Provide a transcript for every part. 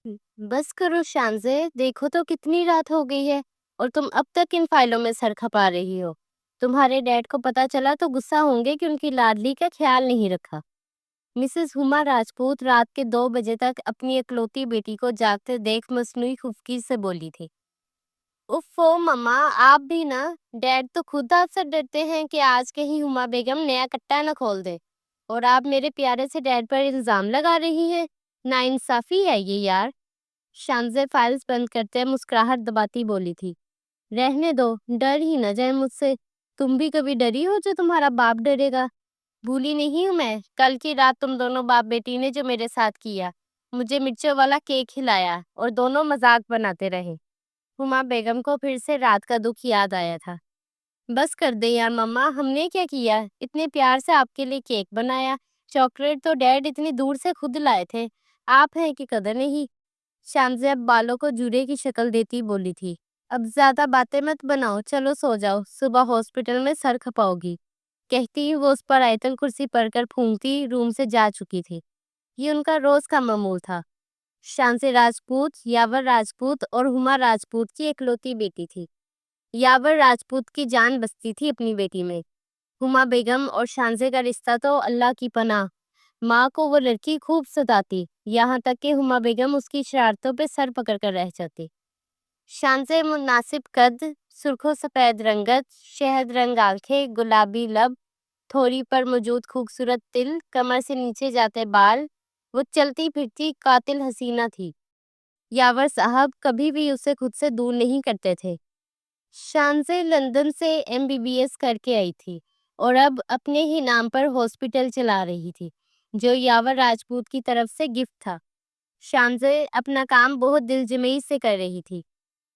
बस करो शानज़े, देखो तो कितनी रात हो गई है और तुम अब तक इन फाइलों में सर खपा रही हो। तुम्हारे डैड को पता चला तो गुस्सा होंगे कि उनकी लाडली का ख्याल नहीं रखा। मिसेस हुमा राजपूत रात के 2 बजे तक अपनी इकलौती बेटी को जागते देख मसनूई खुफकी से बोली थी। उफ़्फ़ो मम्मा, आप भी ना। डैड तो खुद आपसे डरते हैं कि आज कहीं हुमा बेगम नया कट्टा न खोल दे, और आप मेरे प्यारे से डैड पर इल्ज़ाम लगा रही हैं। नाइंसाफ़ी है ये यार। शानज़े फाइल्स बंद करते मुस्कुराहट दबाती बोली थी। रहने दो, डर ही न जाए मुझसे। तुम भी कभी डरी हो जो तुम्हारा बाप डरेगा? भूली नहीं हूँ मैं, कल की रात तुम दोनों बाप बेटी ने जो मेरे साथ किया। मुझे मिर्चों वाला केक खिलाया और दोनों मजाक बनाते रहे। हुमा बेगम को फिर से रात का दुख याद आया था। बस कर दे यार मम्मा, हमने क्या किया? इतने प्यार से आपके लिए केक बनाया। चॉकलेट तो डैड इतनी दूर से खुद लाए थे। आप हैं कि कदर नहीं। शामज़ेब अब बालों को जूड़े की शक्ल देती बोली थी। अब ज्यादा बातें मत बनाओ, चलो सो जाओ, सुबह हॉस्पिटल में सर खपाओगी। कहती ही वो उस पर आयतल कुर्सी पढ़कर फूंकती रूम से जा चुकी थी। ये उनका रोज का मामूल था। शांसे राजपूत, यावर राजपूत और हुमा राजपूत की इकलौती बेटी थी। यावर राजपूत की जान बसती थी अपनी बेटी में। हुमा बेगम और शांसे का रिश्ता तो अल्लाह की पनाह। माँ को वो लड़की खूब सताती, यहाँ तक कि हुमा बेगम उसकी शरारतों पे सर पकड़ कर रह जाती। शान से मुनासिब कद, सुर्खो सफेद रंगत, शहद रंग आंखें, गुलाबी लब, थोड़ी पर मौजूद खूबसूरत तिल, कमर से नीचे जाते बाल, वो चलती फिरती कातिल हसीना थी। यावर साहब कभी भी उसे खुद से दूर नहीं करते थे। शानसे लंदन से एमबीबीएस करके आई थी और अब अपने ही नाम पर हॉस्पिटल चला रही थी, जो यावर राजपूत की तरफ से गिफ्ट था। शानसे अपना काम बहुत दिलजमई से कर रही थी।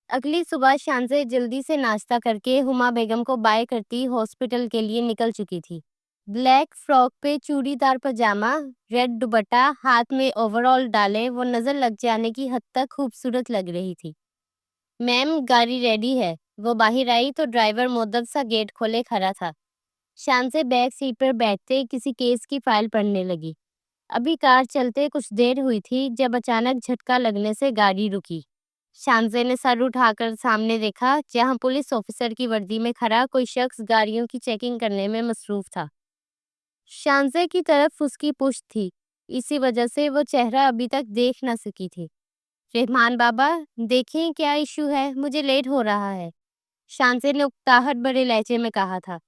अगली सुबह शानसे जल्दी से नाश्ता करके हुमा बेगम को बाय करती हॉस्पिटल के लिए निकल चुकी थी। ब्लैक फ्रॉक पे चूड़ीदार पजामा, रेड दुपट्टा, हाथ में ओवरऑल डाले वो नजर लग जाने की हद तक खूबसूरत लग रही थी। मैम, गाड़ी रेडी है। वो बाहर आई तो ड्राइवर मुद्दत सा गेट खोले खड़ा था। शान से बैक सीट पर बैठते किसी केस की फाइल पढ़ने लगी। अभी कार चलते कुछ देर हुई थी जब अचानक झटका लगने से गाड़ी रुकी। शानजे ने सर उठाकर सामने देखा, जहां पुलिस ऑफिसर की वर्दी में खड़ा कोई शख्स गाड़ियों की चेकिंग करने में मसरूफ था। शानजे की तरफ उसकी पुश्त थी, इसी वजह से वो चेहरा अभी तक देख न सकी थी। रहमान बाबा, देखें क्या इशू है, मुझे लेट हो रहा है। शानजे ने उकताहट भरे लहजे में कहा था।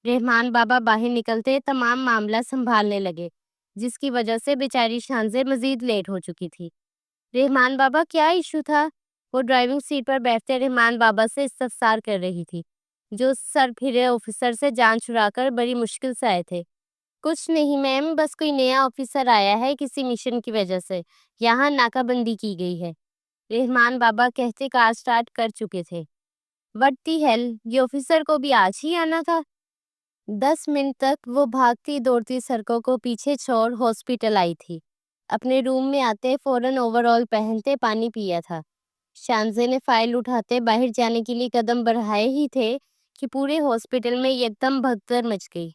रहमान बाबा बाहर निकलते तमाम मामला संभालने लगे, जिसकी वजह से बेचारी शानजे मजीद लेट हो चुकी थी। रहमान बाबा, क्या इशू था? वो ड्राइविंग सीट पर बैठते रहमान बाबा से इस्तफसार कर रही थी, जो सर फिरे ऑफिसर से जान छुड़ाकर बड़ी मुश्किल से आए थे। कुछ नहीं मैम, बस कोई नया ऑफिसर आया है, किसी मिशन की वजह से यहाँ नाकाबंदी की गई है। रहमान बाबा कहते कार स्टार्ट कर चुके थे। व्हाट दी हेल, ये ऑफिसर को भी आज ही आना था। 10 मिनट तक वो भागती दौड़ती सड़कों को पीछे छोड़ हॉस्पिटल आई थी। अपने रूम में आते फौरन ओवरऑल पहनते पानी पिया था। शानजे ने फाइल उठाते बाहर जाने के लिए कदम बढ़ाए ही थे कि पूरे हॉस्पिटल में एकदम भगदड़ मच गई।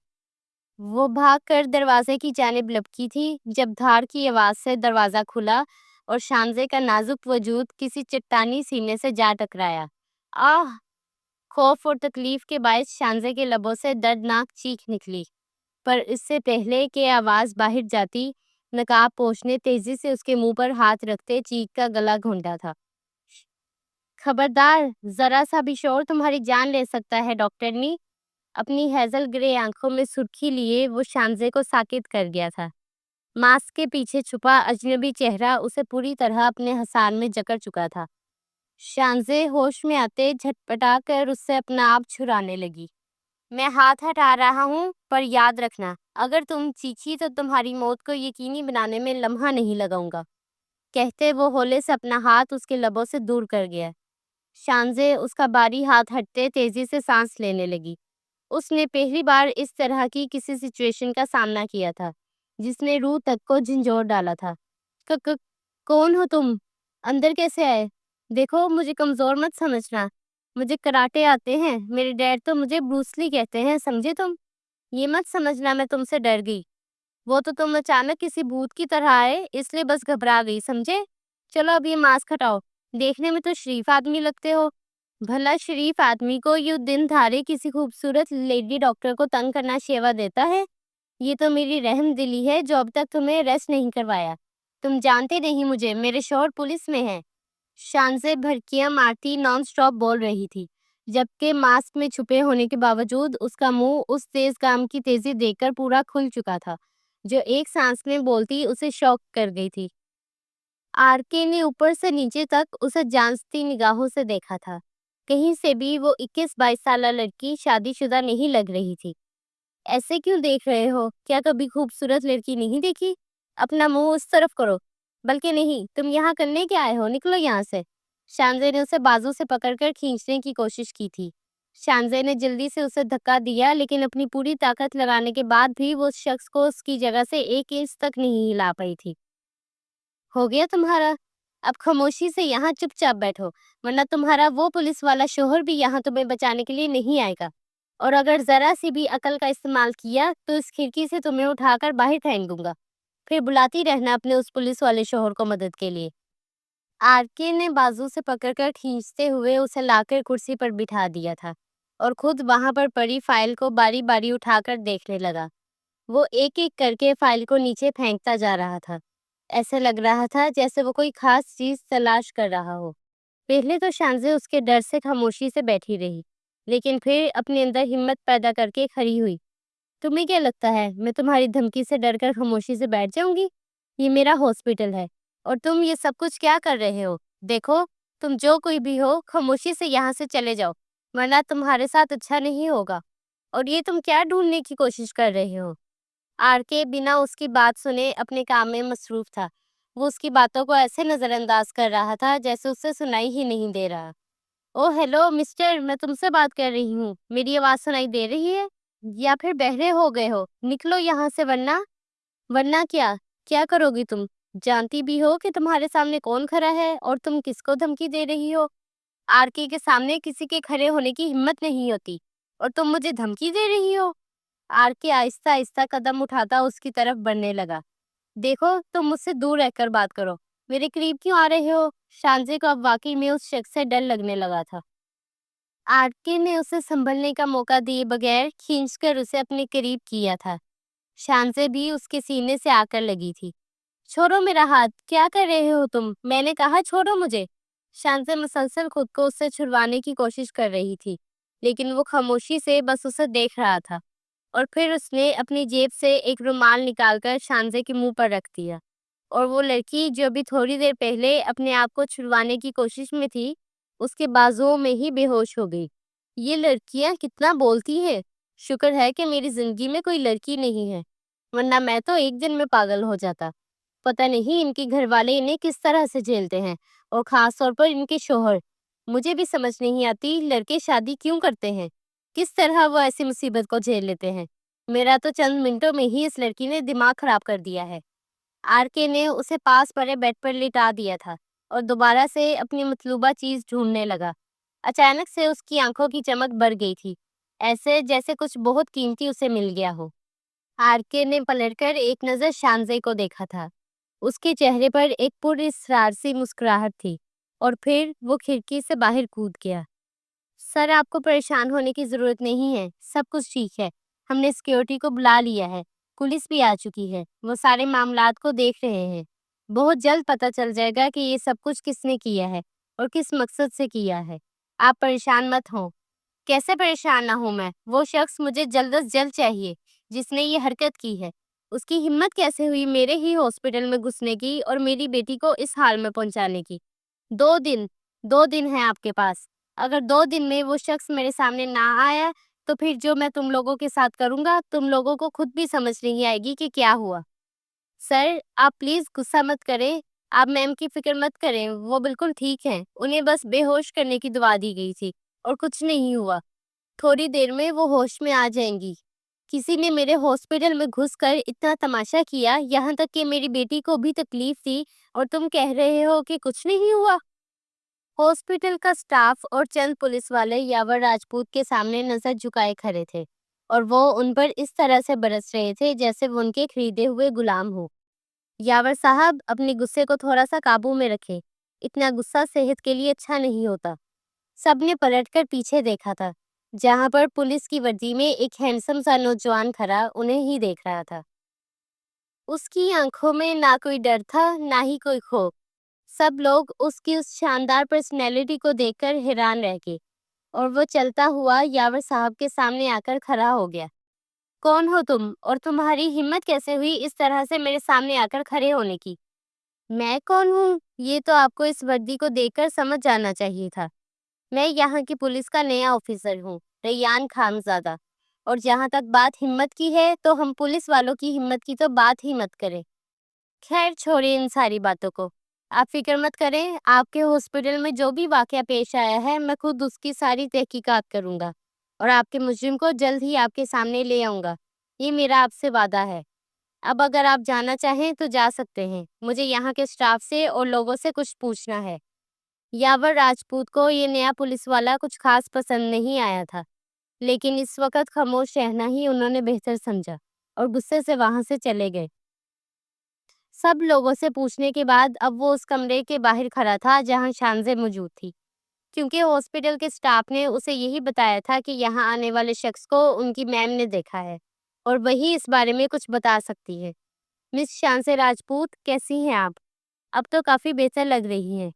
वो भागकर दरवाजे की जानिब लपकी थी जब धार की आवाज से दरवाजा खुला और शानजे का नाजुक वजूद किसी चट्टानी सीने से जा टकराया। आह! खौफ और तकलीफ के बायस शानजे के लबों से दर्दनाक चीख निकली, पर इससे पहले कि आवाज बाहर जाती, नकाब पोश ने तेजी से उसके मुंह पर हाथ रखते चीख का गला घोंटा था। खबरदार, जरा सा भी शोर तुम्हारी जान ले सकता है डॉक्टरनी। अपनी हेजल ग्रे आंखों में सुर्खी लिए वो शानजे को साकित कर गया था। मास्क के पीछे छुपा अजनबी चेहरा उसे पूरी तरह अपने हसान में जकड़ चुका था। शानजे होश में आते झटपटा कर उससे अपना आप छुड़ाने लगी। मैं हाथ हटा रहा हूँ, पर याद रखना, अगर तुम चीखी तो तुम्हारी मौत को यकीनी बनाने में लम्हा नहीं लगाऊंगा। कहते वो होले से अपना हाथ उसके लबों से दूर कर गया। शानजे उसका बारी हाथ हटते तेजी से सांस लेने लगी। उसने पहली बार इस तरह की किसी सिचुएशन का सामना किया था, जिसने रूह तक को झंझोर डाला था। क, क, कौन हो तुम? अंदर कैसे आए? देखो, मुझे कमजोर मत समझना। मुझे कराटे आते हैं, मेरे डैड तो मुझे ब्रूसली कहते हैं, समझे तुम? ये मत समझना मैं तुमसे डर गई। वो तो तुम अचानक किसी भूत की तरह आए, इसलिए बस घबरा गई, समझे? चलो अब ये मास्क हटाओ, देखने में तो शरीफ आदमी लगते हो। भला शरीफ आदमी को यूं दिन दहाड़े किसी खूबसूरत लेडी डॉक्टर को तंग करना सेवा देता है? ये तो मेरी रहम दिली है जो अब तक तुम्हें अरेस्ट नहीं करवाया। तुम जानते नहीं मुझे, मेरे शौहर पुलिस में है। शान से भड़कियां मारती नॉन स्टॉप बोल रही थी, जबकि मास्क में छुपे होने के बावजूद उसका मुंह उस तेज काम की तेजी देखकर पूरा खुल चुका था, जो एक सांस में बोलती उसे शॉक कर गई थी। आरके ने ऊपर से नीचे तक उसे जांचती निगाहों से देखा था। कहीं से भी वो 21-22 साल लड़की शादीशुदा नहीं लग रही थी। ऐसे क्यों देख रहे हो? क्या कभी खूबसूरत लड़की नहीं देखी? अपना मुंह उस तरफ करो। बल्कि नहीं, तुम यहाँ करने क्या आए हो? निकलो यहाँ से। शानजे ने उसे बाजू से पकड़कर खींचने की कोशिश की थी। शानजे ने जल्दी से उसे धक्का दिया, लेकिन अपनी पूरी ताकत लगाने के बाद भी वो उस शख्स को उसकी जगह से 1 इंच तक नहीं हिला पाई थी। हो गया तुम्हारा? अब खामोशी से यहाँ चुपचाप बैठो, वरना तुम्हारा वो पुलिस वाला शौहर भी यहाँ तुम्हें बचाने के लिए नहीं आएगा। और अगर जरा सी भी अकल का इस्तेमाल किया तो इस खिड़की से तुम्हें उठाकर बाहर फेंक दूंगा। फिर बुलाती रहना अपने उस पुलिस वाले शौहर को मदद के लिए। आरके ने बाजू से पकड़कर खींचते हुए उसे लाकर कुर्सी पर बिठा दिया था और खुद वहां पर पड़ी फाइल को बारी बारी उठाकर देखने लगा। वो एक एक करके फाइल को नीचे फेंकता जा रहा था। ऐसे लग रहा था जैसे वो कोई खास चीज तलाश कर रहा हो। पहले तो शांजे उसके डर से खामोशी से बैठी रही, लेकिन फिर अपने अंदर हिम्मत पैदा करके खड़ी हुई। तुम्हें क्या लगता है मैं तुम्हारी धमकी से डरकर खामोशी से बैठ जाऊंगी? ये मेरा हॉस्पिटल है और तुम ये सब कुछ क्या कर रहे हो? देखो, तुम जो कोई भी हो, खामोशी से यहाँ से चले जाओ, वरना तुम्हारे साथ अच्छा नहीं होगा। और ये तुम क्या ढूंढने की कोशिश कर रहे हो? आरके बिना उसकी बात सुने अपने काम में मसरूफ था। वो उसकी बातों को ऐसे नजरअंदाज कर रहा था जैसे उसे सुनाई ही नहीं दे रहा। ओ हेलो मिस्टर, मैं तुमसे बात कर रही हूँ। मेरी आवाज सुनाई दे रही है? या फिर बहरे हो गए हो? निकलो यहाँ से, वरना वरना क्या? क्या करोगी तुम? जानती भी हो कि तुम्हारे सामने कौन खड़ा है और तुम किसको धमकी दे रही हो? आरके के सामने किसी के खड़े होने की हिम्मत नहीं होती और तुम मुझे धमकी दे रही हो? आरके आहिस्ता आहिस्ता कदम उठाता उसकी तरफ बढ़ने लगा। देखो, तुम मुझसे दूर रहकर बात करो, मेरे करीब क्यों आ रहे हो? शांजे को अब वाकई में उस शख्स से डर लगने लगा था। आरके ने उसे संभलने का मौका दिए बगैर खींचकर उसे अपने करीब किया था। शांजे भी उसके सीने से आकर लगी थी। छोड़ो मेरा हाथ, क्या कर रहे हो तुम? मैंने कहा छोड़ो मुझे। शांजे मुसलसल खुद को उससे छुड़वाने की कोशिश कर रही थी, लेकिन वो खामोशी से बस उसे देख रहा था। और फिर उसने अपनी जेब से एक रुमाल निकालकर शांजे के मुंह पर रख दिया। और वो लड़की जो अभी थोड़ी देर पहले अपने आप को छुड़वाने की कोशिश में थी, उसके बाजुओं में ही बेहोश हो गई। ये लड़कियां कितना बोलती है। शुक्र है कि मेरी जिंदगी में कोई लड़की नहीं है, वरना मैं तो एक दिन में पागल हो जाता। पता नहीं इनके घर वाले इन्हें किस तरह से झेलते हैं, और खास तौर पर इनके शोहर। मुझे भी समझ नहीं आती लड़के शादी क्यों करते हैं, किस तरह वो ऐसी मुसीबत को झेल लेते हैं। मेरा तो चंद मिनटों में ही इस लड़की ने दिमाग खराब कर दिया है। आरके ने उसे पास पड़े बेड पर लिटा दिया था और दोबारा से अपनी मतलूबा चीज ढूंढने लगा। अचानक से उसकी आंखों की चमक बढ़ गई थी, ऐसे जैसे कुछ बहुत कीमती उसे मिल गया हो। आरके ने पलटकर एक नजर शानजे को देखा था। उसके चेहरे पर एक पुरस्कार सी मुस्कुराहट थी और फिर वो खिड़की से बाहर कूद गया। सर, आपको परेशान होने की जरूरत नहीं है, सब कुछ ठीक है। हमने सिक्योरिटी को बुला लिया है, पुलिस भी आ चुकी है, वो सारे मामलात को देख रहे हैं। बहुत जल्द पता चल जाएगा कि ये सब कुछ किसने किया है और किस मकसद से किया है। आप परेशान मत हो। कैसे परेशान ना हूं मैं? वो शख्स मुझे जल्द अज जल्द चाहिए जिसने ये हरकत की है। उसकी हिम्मत कैसे हुई मेरे ही हॉस्पिटल में घुसने की और मेरी बेटी को इस हाल में पहुंचाने की? 2 दिन, 2 दिन है आपके पास। अगर 2 दिन में वो शख्स मेरे सामने ना आया, तो फिर जो मैं तुम लोगों के साथ करूंगा, तुम लोगों को खुद भी समझ नहीं आएगी कि क्या हुआ। सर, आप प्लीज गुस्सा मत करें। आप मैम की फिक्र मत करें, वो बिल्कुल ठीक हैं। उन्हें बस बेहोश करने की दवा दी गई थी और कुछ नहीं हुआ। थोड़ी देर में वो होश में आ जाएंगी। किसी ने मेरे हॉस्पिटल में घुसकर इतना तमाशा किया, यहाँ तक कि मेरी बेटी को भी तकलीफ थी, और तुम कह रहे हो कि कुछ नहीं हुआ? हॉस्पिटल का स्टाफ और चंद पुलिस वाले यावर राजपूत के सामने नजर झुकाए खड़े थे और वो उन पर इस तरह से बरस रहे थे जैसे वो उनके खरीदे हुए गुलाम हो। यावर साहब, अपने गुस्से को थोड़ा सा काबू में रखें। इतना गुस्सा सेहत के लिए अच्छा नहीं होता। सबने पलटकर पीछे देखा था, जहां पर पुलिस की वर्दी में एक हैंडसम सा नौजवान खड़ा उन्हें ही देख रहा था। उसकी आंखों में ना कोई डर था, ना ही कोई खौफ। सब लोग उसकी उस शानदार पर्सनैलिटी को देखकर हैरान रह गए और वो चलता हुआ यावर साहब के सामने आकर खड़ा हो गया। कौन हो तुम, और तुम्हारी हिम्मत कैसे हुई इस तरह से मेरे सामने आकर खड़े होने की? मैं कौन हूँ, ये तो आपको इस वर्दी को देखकर समझ जाना चाहिए था। मैं यहाँ की पुलिस का नया ऑफिसर हूँ, रेयान खानजादा। और जहाँ तक बात हिम्मत की है, तो हम पुलिस वालों की हिम्मत की तो बात ही मत करें। खैर छोड़िए इन सारी बातों को। आप फिक्र मत करें, आपके हॉस्पिटल में जो भी वाकया पेश आया है, मैं खुद उसकी सारी तहकीकात करूंगा और आपके मुजरिम को जल्द ही आपके सामने ले आऊंगा। ये मेरा आपसे वादा है। अब अगर आप जाना चाहें तो जा सकते हैं। मुझे यहाँ के स्टाफ से और लोगों से कुछ पूछना है। यावर राजपूत को ये नया पुलिस वाला कुछ खास पसंद नहीं आया था, लेकिन इस वक्त खामोश रहना ही उन्होंने बेहतर समझा और गुस्से से वहां से चले गए। सब लोगों से पूछने के बाद अब वो उस कमरे के बाहर खड़ा था जहां शानजे मौजूद थी, क्योंकि हॉस्पिटल के स्टाफ ने उसे यही बताया था कि यहाँ आने वाले शख्स को उनकी मैम ने देखा है और वही इस बारे में कुछ बता सकती है। मिस शानसे राजपूत, कैसी हैं आप? अब तो काफ़ी बेहतर लग रही हैं।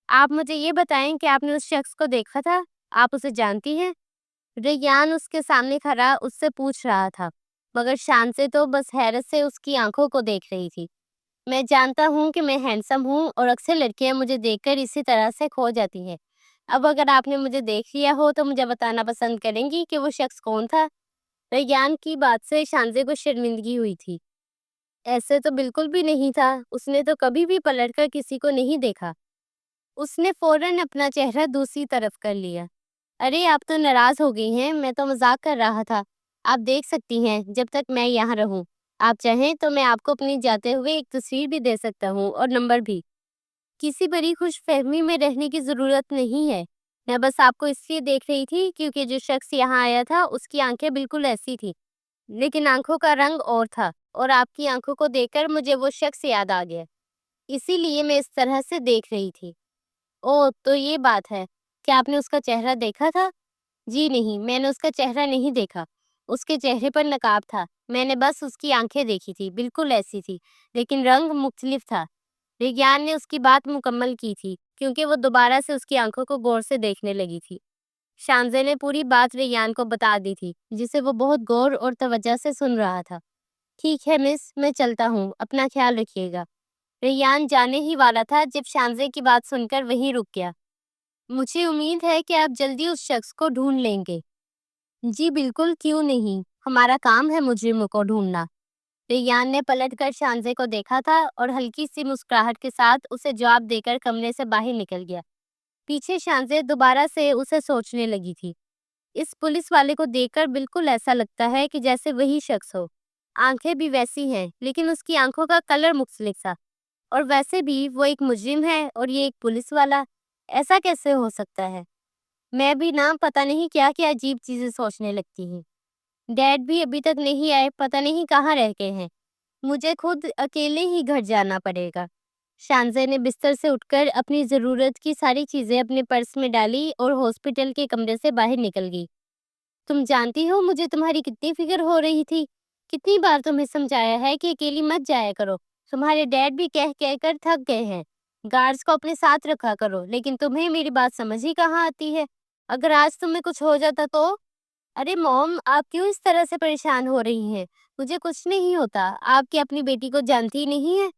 आप मुझे ये बताएं कि आपने उस शख्स को देखा था? आप उसे जानती हैं? रेयान उसके सामने खड़ा उससे पूछ रहा था, मगर शानसे तो बस हैरत से उसकी आंखों को देख रही थी। मैं जानता हूँ कि मैं हैंडसम हूँ और अक्सर लड़कियाँ मुझे देखकर इसी तरह से खो जाती हैं। अब अगर आपने मुझे देख लिया हो तो मुझे बताना पसंद करेंगी कि वो शख्स कौन था? रेयान की बात से शानजे को शर्मिंदगी हुई थी। ऐसे तो बिल्कुल भी नहीं था, उसने तो कभी भी पलटकर किसी को नहीं देखा। उसने फौरन अपना चेहरा दूसरी तरफ कर लिया। अरे आप तो नाराज हो गई हैं, मैं तो मजाक कर रहा था। आप देख सकती हैं जब तक मैं यहाँ रहूं। आप चाहें तो मैं आपको अपनी जाते हुए एक तस्वीर भी दे सकता हूँ और नंबर भी। किसी बड़ी खुशफहमी में रहने की जरूरत नहीं है। मैं बस आपको इसलिए देख रही थी क्योंकि जो शख्स यहाँ आया था उसकी आंखें बिल्कुल ऐसी थी, लेकिन आंखों का रंग और था, और आपकी आंखों को देखकर मुझे वो शख्स याद आ गया। इसीलिए मैं इस तरह से देख रही थी। ओह, तो ये बात है। क्या आपने उसका चेहरा देखा था? जी नहीं, मैंने उसका चेहरा नहीं देखा। उसके चेहरे पर नकाब था। मैंने बस उसकी आंखें देखी थी, बिल्कुल ऐसी थी, लेकिन रंग मुख्तलिफ था। विज्ञान ने उसकी बात मुकम्मल की थी, क्योंकि वो दोबारा से उसकी आंखों को गौर से देखने लगी थी। शानजे ने पूरी बात रेयान को बता दी थी, जिसे वो बहुत गौर और तवज्जो से सुन रहा था। ठीक है मिस, मैं चलता हूँ, अपना ख्याल रखिएगा। रेयान जाने ही वाला था जब शानजे की बात सुनकर वहीं रुक गया। मुझे उम्मीद है कि आप जल्दी उस शख्स को ढूंढ लेंगे। जी बिल्कुल, क्यों नहीं, हमारा काम है मुजरिमों को ढूंढना। रेयान ने पलटकर शानजे को देखा था और हल्की सी मुस्कुराहट के साथ उसे जवाब देकर कमरे से बाहर निकल गया। पीछे शानजे दोबारा से उसे सोचने लगी थी। इस पुलिस वाले को देखकर बिल्कुल ऐसा लगता है कि जैसे वही शख्स हो। आंखें भी वैसी हैं, लेकिन उसकी आंखों का कलर मुख्तलिफ सा। और वैसे भी वो एक मुजरिम है और ये एक पुलिस वाला। ऐसा कैसे हो सकता है? मैं भी ना पता नहीं क्या क्या अजीब चीजें सोचने लगती हूँ। डैड भी अभी तक नहीं आए, पता नहीं कहाँ रह गए हैं। मुझे खुद अकेले ही घर जाना पड़ेगा। शानजे ने बिस्तर से उठकर अपनी ज़रूरत की सारी चीज़ें अपने पर्स में डाली और हॉस्पिटल के कमरे से बाहर निकल गई। तुम जानती हो मुझे तुम्हारी कितनी फिक्र हो रही थी। कितनी बार तुम्हें समझाया है कि अकेली मत जाया करो। तुम्हारे डैड भी कह कह कर थक गए हैं। गार्ड्स को अपने साथ रखा करो, लेकिन तुम्हें मेरी बात समझ ही कहाँ आती है। अगर आज तुम्हें कुछ हो जाता तो? अरे मॉम, आप क्यों इस तरह से परेशान हो रही हैं? मुझे कुछ नहीं होता। आप क्या अपनी बेटी को जानती ही नहीं है?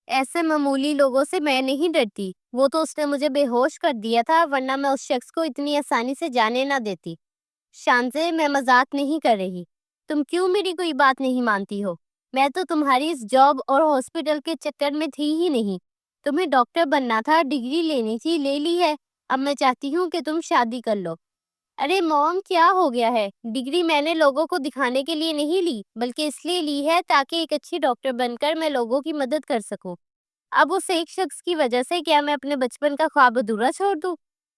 ऐसे मामूली लोगों से मैं नहीं डरती। वो तो उसने मुझे बेहोश कर दिया था, वरना मैं उस शख्स को इतनी आसानी से जाने ना देती। शांजे, मैं मजाक नहीं कर रही। तुम क्यों मेरी कोई बात नहीं मानती हो? मैं तो तुम्हारी इस जॉब और हॉस्पिटल के चक्कर में थी ही नहीं। तुम्हें डॉक्टर बनना था, डिग्री लेनी थी, ले ली है। अब मैं चाहती हूँ कि तुम शादी कर लो। अरे मॉम, क्या हो गया है? डिग्री मैंने लोगों को दिखाने के लिए नहीं ली, बल्कि इसलिए ली है ताकि एक अच्छी डॉक्टर बनकर मैं लोगों की मदद कर सकूं। अब उस एक शख्स की वजह से क्या मैं अपने बचपन का ख्वाब अधूरा छोड़ दूं?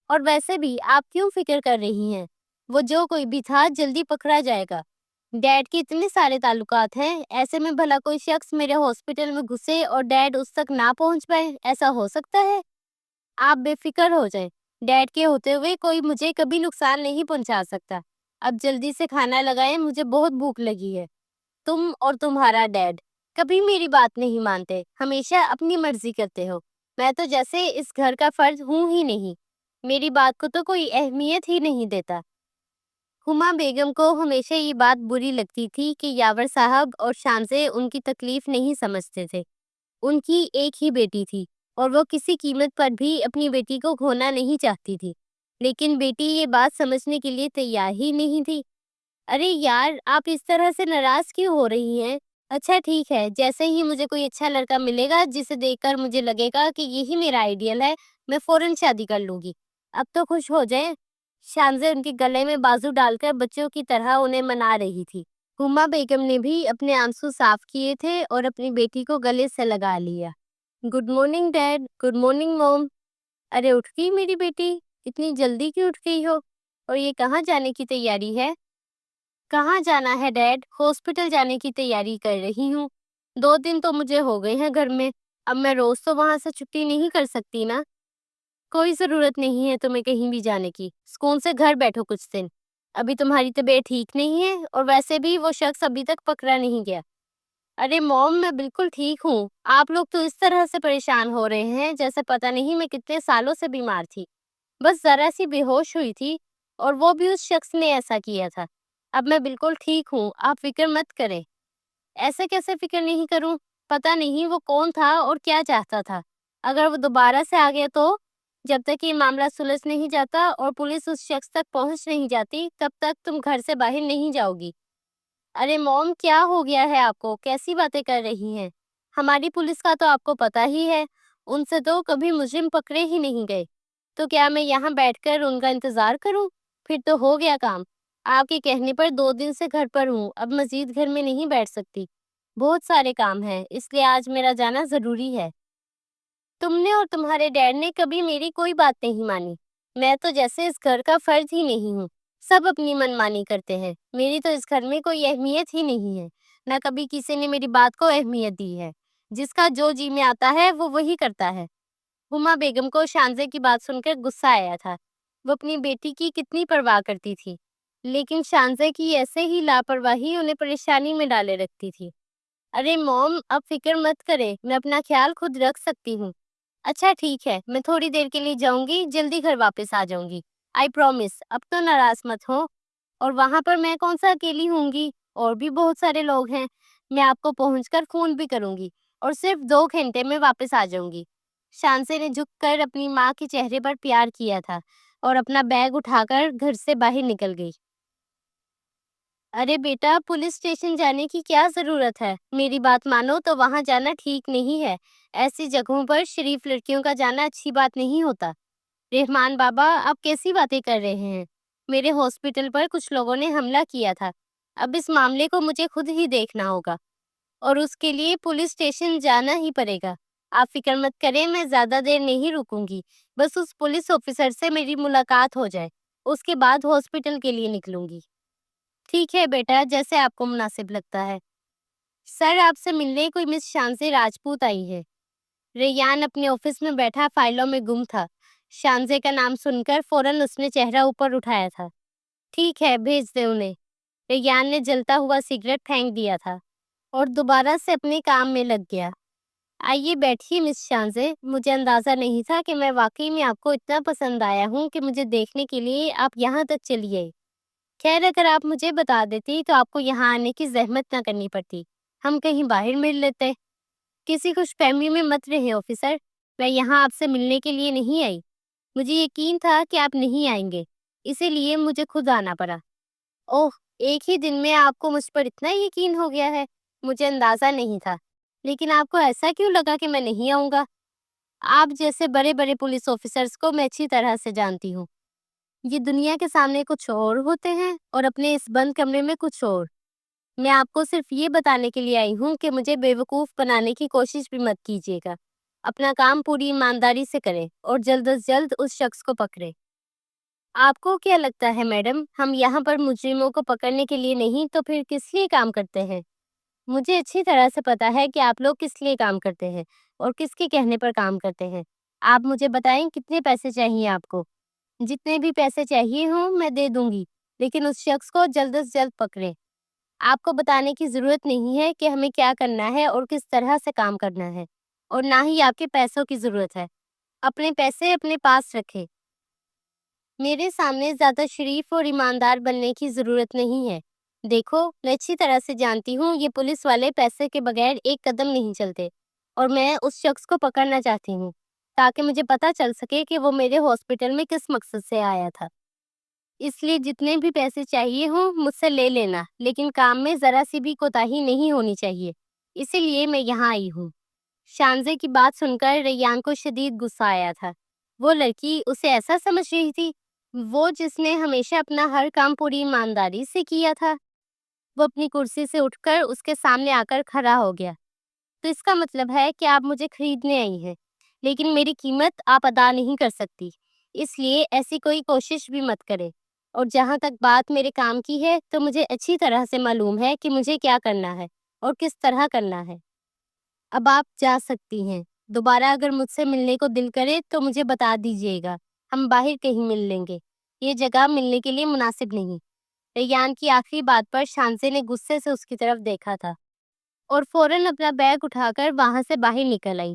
और वैसे भी आप क्यों फिक्र कर रही हैं? वो जो कोई भी था जल्दी पकड़ा जाएगा। ڈیڈ کے اتنے سارے تعلقات ہیں، ایسے میں بھلا کوئی شخص میرے ہاسپٹل میں گھسے اور ڈیڈ اس تک نہ پہنچ پائے؟ ایسا ہو سکتا ہے؟ آپ بے فکر ہو جائیں، ڈیڈ کے ہوتے ہوئے کوئی مجھے کبھی نقصان نہیں پہنچا سکتا۔ اب جلدی سے کھانا لگائیں، مجھے بہت بھوک لگی ہے۔ تم اور تمہارا ڈیڈ کبھی میری بات نہیں مانتے، ہمیشہ اپنی مرضی کرتے ہو۔ میں تو جیسے اس گھر کا فرد ہوں ہی نہیں، میری بات کو تو کوئی اہمیت ہی نہیں دیتا۔ ہما بیگم کو ہمیشہ یہ بات بری لگتی تھی کہ یاور صاحب اور شانزے ان کی تکلیف نہیں سمجھتے تھے۔ ان کی ایک ہی بیٹی تھی اور وہ کسی قیمت پر بھی اپنی بیٹی کو کھونا نہیں چاہتی تھی، لیکن بیٹی یہ بات سمجھنے کے لیے تیار ہی نہیں تھی۔ ارے یار، آپ اس طرح سے ناراض کیوں ہو رہی ہیں؟ اچھا ٹھیک ہے، جیسے ہی مجھے کوئی اچھا لڑکا ملے گا جسے دیکھ کر مجھے لگے گا کہ یہی میرا آئیڈیل ہے، میں فوراً شادی کر لوں گی۔ اب تو خوش ہو جائیں۔ شانزے ان کے گلے میں بازو ڈال کر بچوں کی طرح انہیں منا رہی تھی۔ ہما بیگم نے بھی اپنے آنسو صاف کیے تھے اور اپنی بیٹی کو گلے سے لگا لیا۔ Good morning dad, good morning mom. ارے اٹھ گئی میری بیٹی؟ اتنی جلدی کیوں اٹھ گئی ہو؟ اور یہ کہاں جانے کی تیاری ہے؟ کہاں جانا ہے ڈیڈ؟ ہاسپٹل جانے کی تیاری کر رہی ہوں۔ 2 دن تو مجھے ہو گئے ہیں گھر میں، اب میں روز تو وہاں سے چھٹی نہیں کر سکتی نا۔ کوئی ضرورت نہیں ہے تمہیں کہیں بھی جانے کی، سکون سے گھر بیٹھو کچھ دن۔ ابھی تمہاری طبیعت ٹھیک نہیں ہے اور ویسے بھی وہ شخص ابھی تک پکڑا نہیں گیا۔ ارے موم، میں بالکل ٹھیک ہوں۔ آپ لوگ تو اس طرح سے پریشان ہو رہے ہیں جیسے پتہ نہیں میں کتنے سالوں سے بیمار تھی۔ بس ذرا سی بے ہوش ہوئی تھی اور وہ بھی اس شخص نے ایسا کیا تھا۔ اب میں بالکل ٹھیک ہوں، آپ فکر مت کریں۔ ایسے کیسے فکر نہیں کروں؟ پتہ نہیں وہ کون تھا اور کیا چاہتا تھا۔ اگر وہ دوبارہ سے آ گیا تو؟ جب تک یہ معاملہ سلجھ نہیں جاتا اور پولیس اس شخص تک پہنچ نہیں جاتی تب تک تم گھر سے باہر نہیں جاؤ گی۔ ارے موم، کیا ہو گیا ہے آپ کو؟ کیسی باتیں کر رہی ہیں؟ ہماری پولیس کا تو آپ کو پتہ ہی ہے، ان سے تو کبھی مجرم پکڑے ہی نہیں گئے۔ تو کیا میں یہاں بیٹھ کر ان کا انتظار کروں؟ پھر تو ہو گیا کام۔ آپ کے کہنے پر 2 دن سے گھر پر ہوں، اب مزید گھر میں نہیں بیٹھ سکتی۔ بہت سارے کام ہیں، اس لیے آج میرا جانا ضروری ہے۔ تم نے اور تمہارے ڈیڈ نے کبھی میری کوئی بات نہیں مانی۔ میں تو جیسے اس گھر کا فرد ہی نہیں ہوں، سب اپنی من مانی کرتے ہیں۔ میری تو اس گھر میں کوئی اہمیت ہی نہیں ہے، نہ کبھی کسی نے میری بات کو اہمیت دی ہے۔ جس کا جو جی میں آتا ہے وہ وہی کرتا ہے۔ ہما بیگم کو شانزے کی بات سن کر غصہ آیا تھا۔ وہ اپنی بیٹی کی کتنی پرواہ کرتی تھی، لیکن شانزے کی ایسے ہی لاپرواہی انہیں پریشانی میں ڈالے رکھتی تھی۔ ارے موم، اب فکر مت کرے، میں اپنا خیال خود رکھ سکتی ہوں۔ اچھا ٹھیک ہے، میں تھوڑی دیر کے لیے جاؤں گی، جلدی گھر واپس آ جاؤں گی۔ I promise. اب تو ناراض مت ہو۔ اور وہاں پر میں کون سا اکیلی ہوں گی، اور بھی بہت سارے لوگ ہیں۔ میں آپ کو پہنچ کر فون بھی کروں گی اور صرف 2 گھنٹے میں واپس آ جاؤں گی۔ شانزے نے جھک کر اپنی ماں کے چہرے پر پیار کیا تھا اور اپنا بیگ اٹھا کر گھر سے باہر نکل گئی۔ ارے بیٹا، پولیس اسٹیشن جانے کی کیا ضرورت ہے؟ میری بات مانو تو وہاں جانا ٹھیک نہیں ہے۔ ایسی جگہوں پر شریف لڑکیوں کا جانا اچھی بات نہیں ہوتا۔ رحمان بابا، آپ کیسی باتیں کر رہے ہیں؟ میرے ہاسپٹل پر کچھ لوگوں نے حملہ کیا تھا۔ اب اس معاملے کو مجھے خود ہی دیکھنا ہوگا اور اس کے لیے پولیس اسٹیشن جانا ہی پڑے گا۔ آپ فکر مت کریں، میں زیادہ دیر نہیں رکوں گی۔ بس اس پولیس آفیسر سے میری ملاقات ہو جائے، اس کے بعد ہاسپٹل کے لیے نکلوں گی۔ ٹھیک ہے بیٹا، جیسے آپ کو مناسب لگتا ہے۔ سر، آپ سے ملنے کوئی مس شانزے راجپوت آئی ہے۔ ریان اپنے آفس میں بیٹھا فائلوں میں گم تھا۔ شانزے کا نام سن کر فوراً اس نے چہرہ اوپر اٹھایا تھا۔ ٹھیک ہے، بھیج دے انہیں۔ ریان نے جلتا ہوا سگریٹ پھینک دیا تھا اور دوبارہ سے اپنے کام میں لگ گیا۔ آئیے بیٹھیے مس شانزے، مجھے اندازہ نہیں تھا کہ میں واقعی میں آپ کو اتنا پسند آیا ہوں کہ مجھے دیکھنے کے لیے آپ یہاں تک چلی آئی۔ خیر، اگر آپ مجھے بتا دیتی تو آپ کو یہاں آنے کی زحمت نہ کرنی پڑتی، ہم کہیں باہر مل لیتے۔ کسی خوش فہمی میں مت رہے آفیسر، میں یہاں آپ سے ملنے کے لیے نہیں آئی۔ مجھے یقین تھا کہ آپ نہیں آئیں گے، اسی لیے مجھے خود آنا پڑا۔ اوہ، ایک ہی دن میں آپ کو مجھ پر اتنا یقین ہو گیا ہے؟ مجھے اندازہ نہیں تھا، لیکن آپ کو ایسا کیوں لگا کہ میں نہیں آؤں گا؟ آپ جیسے بڑے بڑے پولیس آفیسرز کو میں اچھی طرح سے جانتی ہوں۔ یہ دنیا کے سامنے کچھ اور ہوتے ہیں اور اپنے اس بند کمرے میں کچھ اور۔ میں آپ کو صرف یہ بتانے کے لیے آئی ہوں کہ مجھے بے وقوف بنانے کی کوشش بھی مت کیجیے گا۔ اپنا کام پوری ایمانداری سے کریں اور جلد از جلد اس شخص کو پکڑیں۔ آپ کو کیا لگتا ہے میڈم، ہم یہاں پر مجرموں کو پکڑنے کے لیے نہیں تو پھر کس لیے کام کرتے ہیں؟ مجھے اچھی طرح سے پتا ہے کہ آپ لوگ کس لیے کام کرتے ہیں اور کس کے کہنے پر کام کرتے ہیں۔ آپ مجھے بتائیں کتنے پیسے چاہیے آپ کو؟ جتنے بھی پیسے چاہیے ہوں میں دے دوں گی، لیکن اس شخص کو جلد از جلد پکڑیں۔ آپ کو بتانے کی ضرورت نہیں ہے کہ ہمیں کیا کرنا ہے اور کس طرح سے کام کرنا ہے، اور نہ ہی آپ کے پیسوں کی ضرورت ہے۔ اپنے پیسے اپنے پاس رکھیں۔ میرے سامنے زیادہ شریف اور ایماندار بننے کی ضرورت نہیں ہے۔ دیکھو، میں اچھی طرح سے جانتی ہوں یہ پولیس والے پیسے کے بغیر ایک قدم نہیں چلتے، اور میں اس شخص کو پکڑنا چاہتی ہوں تاکہ مجھے پتا چل سکے کہ وہ میرے ہاسپٹل میں کس مقصد سے آیا تھا۔ اس لیے جتنے بھی پیسے چاہیے ہوں مجھ سے لے لینا، لیکن کام میں ذرا سی بھی کوتاہی نہیں ہونی چاہیے، اسی لیے میں یہاں آئی ہوں۔ شانزے کی بات سن کر ریان کو شدید غصہ آیا تھا۔ وہ لڑکی اسے ایسا سمجھ رہی تھی، وہ جس نے ہمیشہ اپنا ہر کام پوری ایمانداری سے کیا تھا۔ وہ اپنی کرسی سے اٹھ کر اس کے سامنے آ کر کھڑا ہو گیا۔ تو اس کا مطلب ہے کہ آپ مجھے خریدنے آئی ہیں، لیکن میری قیمت آپ ادا نہیں کر سکتی، اس لیے ایسی کوئی کوشش بھی مت کرے۔ اور جہاں تک بات میرے کام کی ہے تو مجھے اچھی طرح سے معلوم ہے کہ مجھے کیا کرنا ہے اور کس طرح کرنا ہے۔ اب آپ جا سکتی ہیں۔ دوبارہ اگر مجھ سے ملنے کو دل کرے تو مجھے بتا دیجیے گا، ہم باہر کہیں مل لیں گے۔ یہ جگہ ملنے کے لیے مناسب نہیں۔ ریان کی آخری بات پر شانزے نے غصے سے اس کی طرف دیکھا تھا اور فوراً اپنا بیگ اٹھا کر وہاں سے باہر نکل آئی۔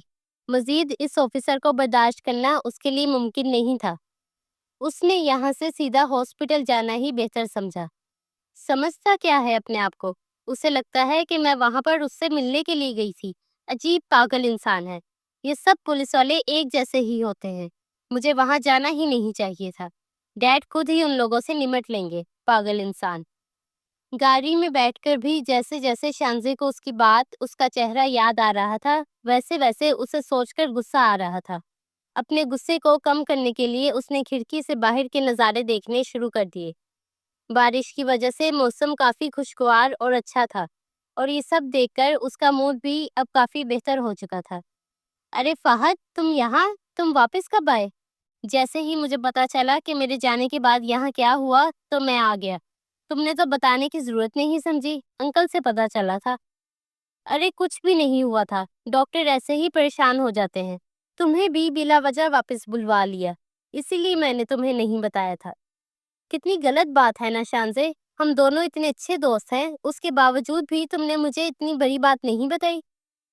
مزید اس آفیسر کو برداشت کرنا اس کے لیے ممکن نہیں تھا۔ اس نے یہاں سے سیدھا ہاسپٹل جانا ہی بہتر سمجھا۔ سمجھتا کیا ہے اپنے آپ کو؟ اسے لگتا ہے کہ میں وہاں پر اس سے ملنے کے لیے گئی تھی۔ عجیب پاگل انسان ہے۔ یہ سب پولیس والے ایک جیسے ہی ہوتے ہیں۔ مجھے وہاں جانا ہی نہیں چاہیے تھا۔ ڈیڈ خود ہی ان لوگوں سے نمٹ لیں گے، پاگل انسان۔ گاڑی میں بیٹھ کر بھی جیسے جیسے شانزے کو اس کی بات، اس کا چہرہ یاد آ رہا تھا، ویسے ویسے اسے سوچ کر غصہ آ رہا تھا۔ اپنے غصے کو کم کرنے کے لیے اس نے کھڑکی سے باہر کے نظارے دیکھنے شروع کر دیے۔ بارش کی وجہ سے موسم کافی خوشگوار اور اچھا تھا، اور یہ سب دیکھ کر اس کا موڈ بھی اب کافی بہتر ہو چکا تھا۔ ارے فہد، تم یہاں؟ تم واپس کب آئے؟ جیسے ہی مجھے پتا چلا کہ میرے جانے کے بعد یہاں کیا ہوا تو میں آ گیا۔ تم نے تو بتانے کی ضرورت نہیں سمجھی، انکل سے پتا چلا تھا۔ ارے کچھ بھی نہیں ہوا تھا، ڈاکٹر ایسے ہی پریشان ہو جاتے ہیں۔ تمہیں بھی بلا وجہ واپس بلوا لیا، اسی لیے میں نے تمہیں نہیں بتایا تھا۔ کتنی غلط بات ہے نا شانزے، ہم دونوں اتنے اچھے دوست ہیں، اس کے باوجود بھی تم نے مجھے اتنی بڑی بات نہیں بتائی۔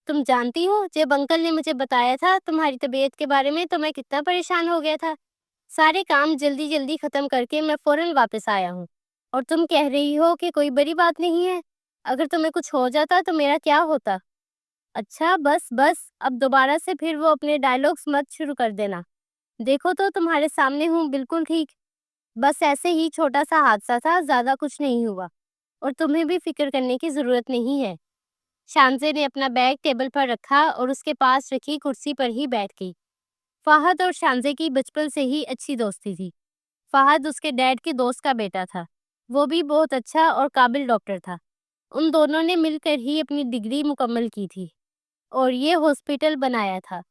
تم جانتی ہو جب انکل نے مجھے بتایا تھا تمہاری طبیعت کے بارے میں تو میں کتنا پریشان ہو گیا تھا۔ سارے کام جلدی جلدی ختم کر کے میں فوراً واپس آیا ہوں، اور تم کہہ رہی ہو کہ کوئی بڑی بات نہیں ہے۔ اگر تمہیں کچھ ہو جاتا تو میرا کیا ہوتا؟ اچھا بس بس، اب دوبارہ سے پھر وہ اپنے ڈائلاگز مت شروع کر دینا۔ دیکھو تو تمہارے سامنے ہوں، بالکل ٹھیک۔ بس ایسے ہی چھوٹا سا حادثہ تھا، زیادہ کچھ نہیں ہوا، اور تمہیں بھی فکر کرنے کی ضرورت نہیں ہے۔ شانزے نے اپنا بیگ ٹیبل پر رکھا اور اس کے پاس رکھی کرسی پر ہی بیٹھ گئی۔ فہد اور شانزے کی بچپن سے ہی اچھی دوستی تھی۔ فہد اس کے ڈیڈ کے دوست کا بیٹا تھا، وہ بھی بہت اچھا اور قابل ڈاکٹر تھا۔ ان دونوں نے مل کر ہی اپنی ڈگری مکمل کی تھی اور یہ ہاسپٹل بنایا تھا۔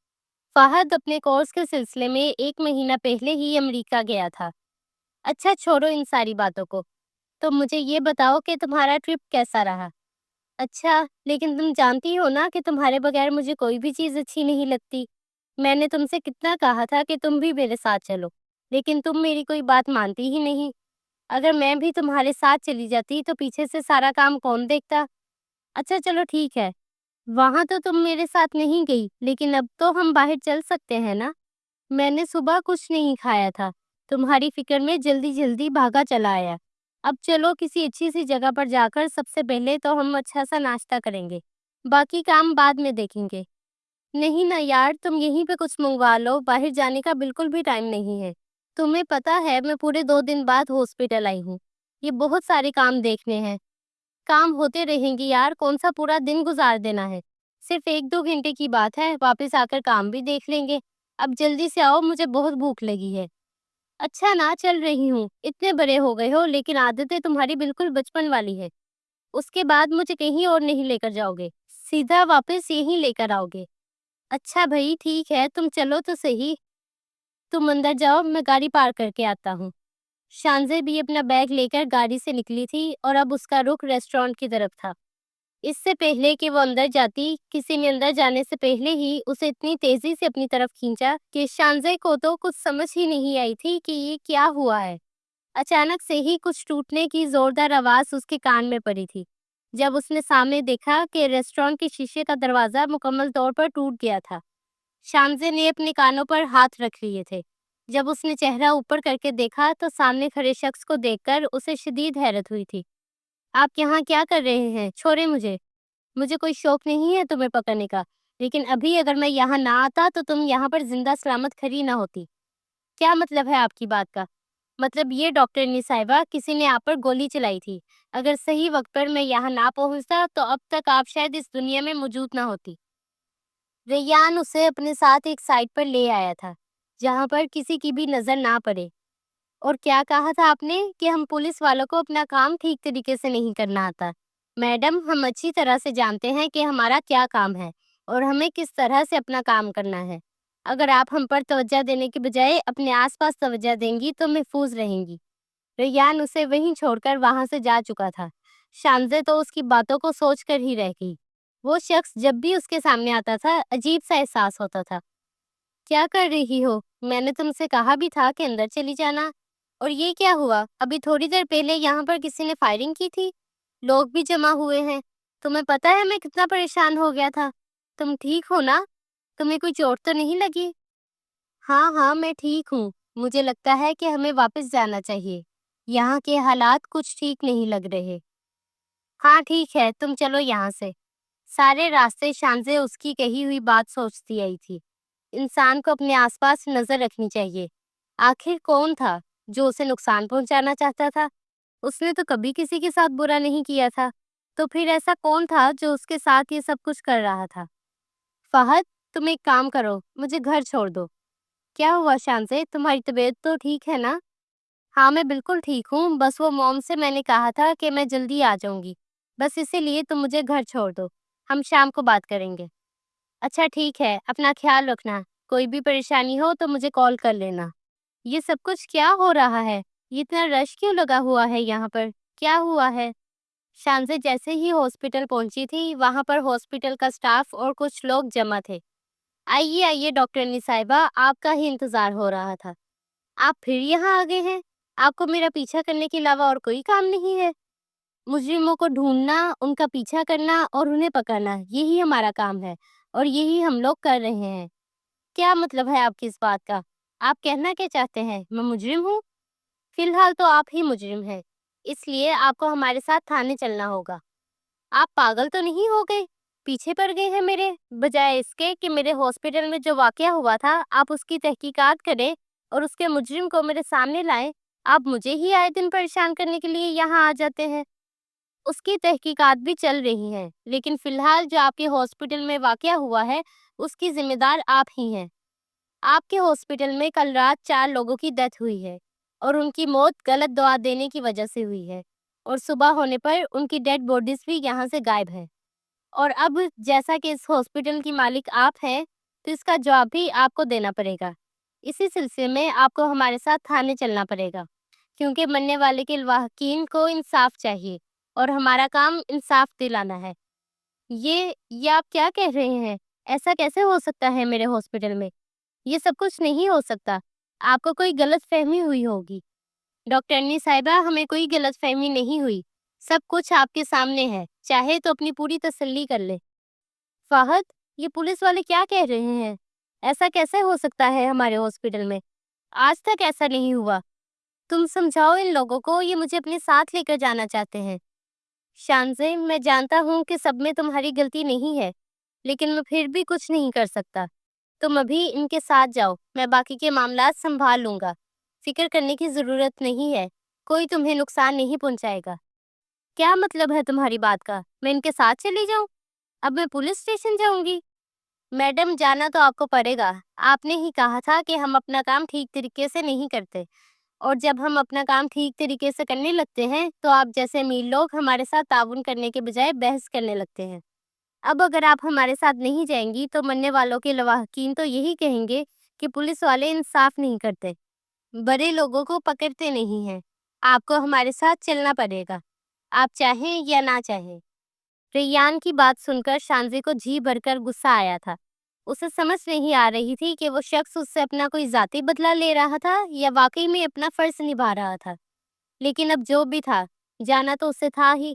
فہد اپنے کورس کے سلسلے میں 1 مہینہ پہلے ہی امریکہ گیا تھا۔ اچھا چھوڑو ان ساری باتوں کو، تو مجھے یہ بتاؤ کہ تمہارا ٹرپ کیسا رہا؟ اچھا، لیکن تم جانتی ہو نا کہ تمہارے بغیر مجھے کوئی بھی چیز اچھی نہیں لگتی۔ میں نے تم سے کتنا کہا تھا کہ تم بھی میرے ساتھ چلو، لیکن تم میری کوئی بات مانتی ہی نہیں۔ اگر میں بھی تمہارے ساتھ چلی جاتی تو پیچھے سے سارا کام کون دیکھتا؟ اچھا چلو ٹھیک ہے، وہاں تو تم میرے ساتھ نہیں گئی، لیکن اب تو ہم باہر چل سکتے ہیں نا؟ میں نے صبح کچھ نہیں کھایا تھا، تمہاری فکر میں جلدی جلدی بھاگا چلا آیا۔ اب چلو کسی اچھی سی جگہ پر جا کر سب سے پہلے تو ہم اچھا سا ناشتہ کریں گے، باقی کام بعد میں دیکھیں گے۔ نہیں نا یار، تم یہیں پہ کچھ منگوا لو، باہر جانے کا بالکل بھی ٹائم نہیں ہے۔ تمہیں پتا ہے میں پورے 2 دن بعد ہاسپٹل آئی ہوں، یہ بہت سارے کام دیکھنے ہیں۔ کام ہوتے رہیں گی یار، کون سا پورا دن گزار دینا ہے؟ صرف 1-2 گھنٹے کی بات ہے، واپس آ کر کام بھی دیکھ لیں گے۔ اب جلدی سے آؤ، مجھے بہت بھوک لگی ہے۔ اچھا نا، چل رہی ہوں، اتنے بڑے ہو گئے ہو لیکن عادتیں تمہاری بالکل بچپن والی ہے۔ اس کے بعد مجھے کہیں اور نہیں لے کر جاؤ گے، سیدھا واپس یہیں لے کر آؤ گے۔ اچھا بھائی ٹھیک ہے، تم چلو تو صحیح۔ تم اندر جاؤ، میں گاڑی پارک کر کے آتا ہوں۔ शानजे भी अपना बैग लेकर गाड़ी से निकली थी और अब उसका रुख रेस्टोरेंट की तरफ था। इससे पहले कि वो अंदर जाती, किसी ने अंदर जाने से पहले ही उसे इतनी तेजी से अपनी तरफ खींचा कि शानजे को तो कुछ समझ ही नहीं आई थी कि ये क्या हुआ है। अचानक से ही कुछ टूटने की जोरदार आवाज उसके कान में पड़ी थी। जब उसने सामने देखा कि रेस्टोरेंट के शीशे का दरवाजा मुकम्मल तौर पर टूट गया था। शामजे ने अपने कानों पर हाथ रख लिए थे। जब उसने चेहरा ऊपर करके देखा तो सामने खड़े शख्स को देखकर उसे शदीद हैरत हुई थी। आप यहाँ क्या कर रहे हैं? छोड़े मुझे। मुझे कोई शौक नहीं है तुम्हें पकड़ने का, लेकिन अभी अगर मैं यहाँ ना आता तो तुम यहाँ पर जिंदा सलामत खड़ी ना होती। क्या मतलब है आपकी बात का? मतलब ये डॉक्टर साहिबा, किसी ने आप पर गोली चलाई थी। अगर सही वक्त पर मैं यहाँ ना पहुँचता तो अब तक आप शायद इस दुनिया में मौजूद ना होती। रेयान उसे अपने साथ एक साइड पर ले आया था, जहाँ पर किसी की भी नजर ना पड़े। और क्या कहा था आपने कि हम पुलिस वालों को अपना काम ठीक तरीके से नहीं करना आता? मैडम, हम अच्छी तरह से जानते हैं कि हमारा क्या काम है और हमें किस तरह से अपना काम करना है। अगर आप हम पर तवज्जो देने की बजाय अपने आसपास तवज्जो देंगी तो महफूज रहेंगी। रेयान उसे वहीं छोड़कर वहां से जा चुका था। शानजे तो उसकी बातों को सोचकर ही रह गई। वो शख्स जब भी उसके सामने आता था, अजीब सा एहसास होता था। क्या कर रही हो? मैंने तुमसे कहा भी था कि अंदर चली जाना। और ये क्या हुआ? अभी थोड़ी देर पहले यहाँ पर किसी ने फायरिंग की थी। लोग भी जमा हुए हैं। तुम्हें पता है मैं कितना परेशान हो गया था। तुम ठीक हो ना? तुम्हें कोई चोट तो नहीं लगी? हाँ हाँ, मैं ठीक हूँ। मुझे लगता है कि हमें वापस जाना चाहिए। यहाँ के हालात कुछ ठीक नहीं लग रहे। हाँ ठीक है, तुम चलो यहाँ से। सारे रास्ते शानजे उसकी कही हुई बात सोचती आई थी। इंसान को अपने आसपास नजर रखनी चाहिए। आखिर कौन था जो उसे नुकसान पहुंचाना चाहता था? उसने तो कभी किसी के साथ बुरा नहीं किया था। तो फिर ऐसा कौन था जो उसके साथ ये सब कुछ कर रहा था? फहद, तुम एक काम करो, मुझे घर छोड़ दो। क्या हुआ शानसे? तुम्हारी तबीयत तो ठीक है ना? हाँ, मैं बिल्कुल ठीक हूँ। बस वो मॉम से मैंने कहा था कि मैं जल्दी आ जाऊंगी। बस इसीलिए तुम मुझे घर छोड़ दो। हम शाम को बात करेंगे। अच्छा ठीक है, अपना ख्याल रखना। कोई भी परेशानी हो तो मुझे कॉल कर लेना। ये सब कुछ क्या हो रहा है? ये इतना रश क्यों लगा हुआ है यहाँ पर? क्या हुआ है? शानसे जैसे ही हॉस्पिटल पहुंची थी, वहां पर हॉस्पिटल का स्टाफ और कुछ लोग जमा थे। आइए आइए डॉक्टर साहिबा, आपका ही इंतजार हो रहा था। आप फिर यहाँ आ गए हैं? आपको मेरा पीछा करने के अलावा और कोई काम नहीं है? मुजरिमों को ढूंढना, उनका पीछा करना और उन्हें पकड़ना, यही हमारा काम है और यही हम लोग कर रहे हैं। क्या मतलब है आपकी इस बात का? आप कहना क्या चाहते हैं? मैं मुजरिम हूँ? फिलहाल तो आप ही मुजरिम हैं, इसलिए आपको हमारे साथ थाने चलना होगा। आप पागल तो नहीं हो गए? पीछे पड़ गए हैं मेरे, बजाय इसके कि मेरे हॉस्पिटल में जो वाकया हुआ था आप उसकी तहकीकात करें और उसके मुजरिम को मेरे सामने लाएं। आप मुझे ही आए दिन परेशान करने के लिए यहाँ आ जाते हैं। उसकी तहकीकात भी चल रही हैं, लेकिन फिलहाल जो आपके हॉस्पिटल में वाकया हुआ है, उसकी जिम्मेदार आप ही हैं। आपके हॉस्पिटल में कल रात 4 लोगों की डेथ हुई है और उनकी मौत गलत दवा देने की वजह से हुई है और सुबह होने पर उनकी डेड बॉडीज भी यहाँ से गायब है। और अब जैसा कि इस हॉस्पिटल की मालिक आप हैं, तो इसका जवाब भी आपको देना पड़ेगा। इसी सिलसिले में आपको हमारे साथ थाने चलना पड़ेगा, क्योंकि मरने वाले के वाहकीन को इंसाफ चाहिए और हमारा काम इंसाफ दिलाना है। ये आप क्या कह रहे हैं? ऐसा कैसे हो सकता है मेरे हॉस्पिटल में? ये सब कुछ नहीं हो सकता। आपको कोई गलतफहमी हुई होगी। डॉक्टरनी साहिबा, हमें कोई गलतफहमी नहीं हुई। सब कुछ आपके सामने है। चाहे तो अपनी पूरी तसल्ली कर ले। फाहद, ये पुलिस वाले क्या कह रहे हैं? ऐसा कैसे हो सकता है हमारे हॉस्पिटल में? आज तक ऐसा नहीं हुआ। तुम समझाओ इन लोगों को, ये मुझे अपने साथ लेकर जाना चाहते हैं। शानज़े, मैं जानता हूँ कि सब में तुम्हारी गलती नहीं है, लेकिन मैं फिर भी कुछ नहीं कर सकता। तुम अभी इनके साथ जाओ, मैं बाकी के मामलात संभाल लूंगा। फिक्र करने की जरूरत नहीं है, कोई तुम्हें नुकसान नहीं पहुंचाएगा। क्या मतलब है तुम्हारी बात का? मैं इनके साथ चली जाऊं? अब मैं पुलिस स्टेशन जाऊंगी? मैडम, जाना तो आपको पड़ेगा। आपने ही कहा था कि हम अपना काम ठीक तरीके से नहीं करते, और जब हम अपना काम ठीक तरीके से करने लगते हैं तो आप जैसे अमीर लोग हमारे साथ ताउन करने के बजाय बहस करने लगते हैं। अब अगर आप हमारे साथ नहीं जाएंगी तो मरने वालों के लवाहकीन तो यही कहेंगे कि पुलिस वाले इंसाफ नहीं करते। बड़े लोगों को पकड़ते नहीं हैं। आपको हमारे साथ चलना पड़ेगा, आप चाहें या ना चाहें। रेयान की बात सुनकर शांजे को जी भरकर गुस्सा आया था। उसे समझ नहीं आ रही थी कि वो शख्स उससे अपना कोई जाती बदला ले रहा था या वाकई में अपना फर्ज निभा रहा था। लेकिन अब जो भी था, जाना तो उसे था ही।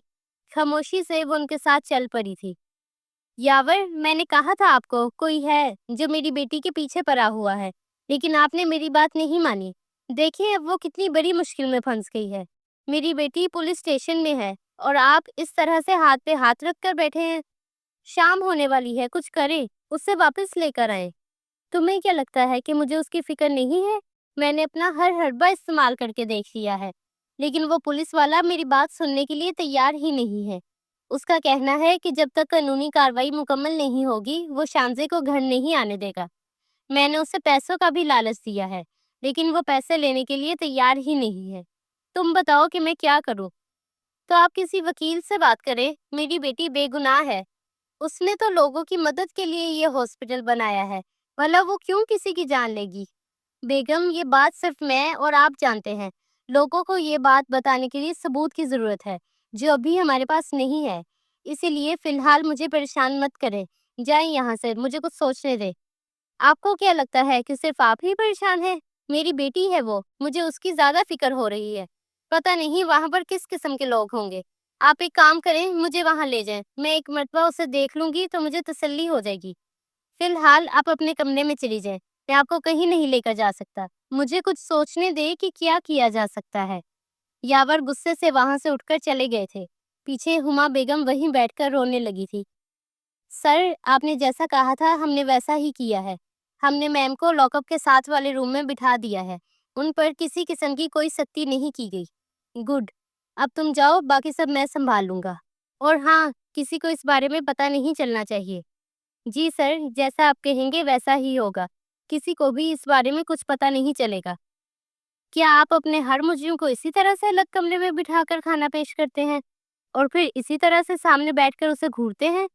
खामोशी से वो उनके साथ चल पड़ी थी। यावर, मैंने कहा था आपको कोई है जो मेरी बेटी के पीछे पड़ा हुआ है, लेकिन आपने मेरी बात नहीं मानी। देखिए अब वो कितनी बड़ी मुश्किल में फंस गई है। मेरी बेटी पुलिस स्टेशन में है और आप इस तरह से हाथ पे हाथ रख कर बैठे हैं। शाम होने वाली है, कुछ करें, उससे वापस लेकर आए। तुम्हें क्या लगता है कि मुझे उसकी फिक्र नहीं है? मैंने अपना हर हरबा इस्तेमाल करके देख लिया है, लेकिन वो पुलिस वाला मेरी बात सुनने के लिए तैयार ही नहीं है। उसका कहना है कि जब तक कानूनी कार्रवाई मुकम्मल नहीं होगी, वो शांजे को घर नहीं आने देगा। मैंने उसे पैसों का भी लालच दिया है, लेकिन वो पैसे लेने के लिए तैयार ही नहीं है। तुम बताओ कि मैं क्या करूं? तो आप किसी वकील से बात करें। मेरी बेटी बेगुनाह है। उसने तो लोगों की मदद के लिए ये हॉस्पिटल बनाया है, भला वो क्यों किसी की जान लेगी? बेगम, ये बात सिर्फ मैं और आप जानते हैं। लोगों को ये बात बताने के लिए सबूत की जरूरत है, जो अभी हमारे पास नहीं है। इसीलिए फिलहाल मुझे परेशान मत करें। जाएं यहाँ से, मुझे कुछ सोचने दें। आपको क्या लगता है कि सिर्फ आप ही परेशान हैं? मेरी बेटी है वो, मुझे उसकी ज्यादा फिक्र हो रही है। पता नहीं वहां पर किस किस्म के लोग होंगे। आप एक काम करें, मुझे वहां ले जाएं। मैं एक मर्तबा उसे देख लूंगी तो मुझे तसल्ली हो जाएगी। फिलहाल आप अपने कमरे में चली जाएं। मैं आपको कहीं नहीं लेकर जा सकता। मुझे कुछ सोचने दे कि क्या किया जा सकता है। यावर गुस्से से वहां से उठकर चले गए थे। पीछे हुमा बेगम वहीं बैठकर रोने लगी थी। सर, आपने जैसा कहा था हमने वैसा ही किया है। हमने मैम को लॉकअप के साथ वाले रूम में बिठा दिया है। उन पर किसी किस्म की कोई सख्ती नहीं की गई। गुड। अब तुम जाओ, बाकी सब मैं संभाल लूंगा। और हाँ, किसी को इस बारे में पता नहीं चलना चाहिए। जी सर, जैसा आप कहेंगे वैसा ही होगा। किसी को भी इस बारे में कुछ पता नहीं चलेगा। क्या आप अपने हर मुजरिम को इसी तरह से अलग कमरे में बिठाकर खाना पेश करते हैं और फिर इसी तरह से सामने बैठकर उसे घूरते हैं?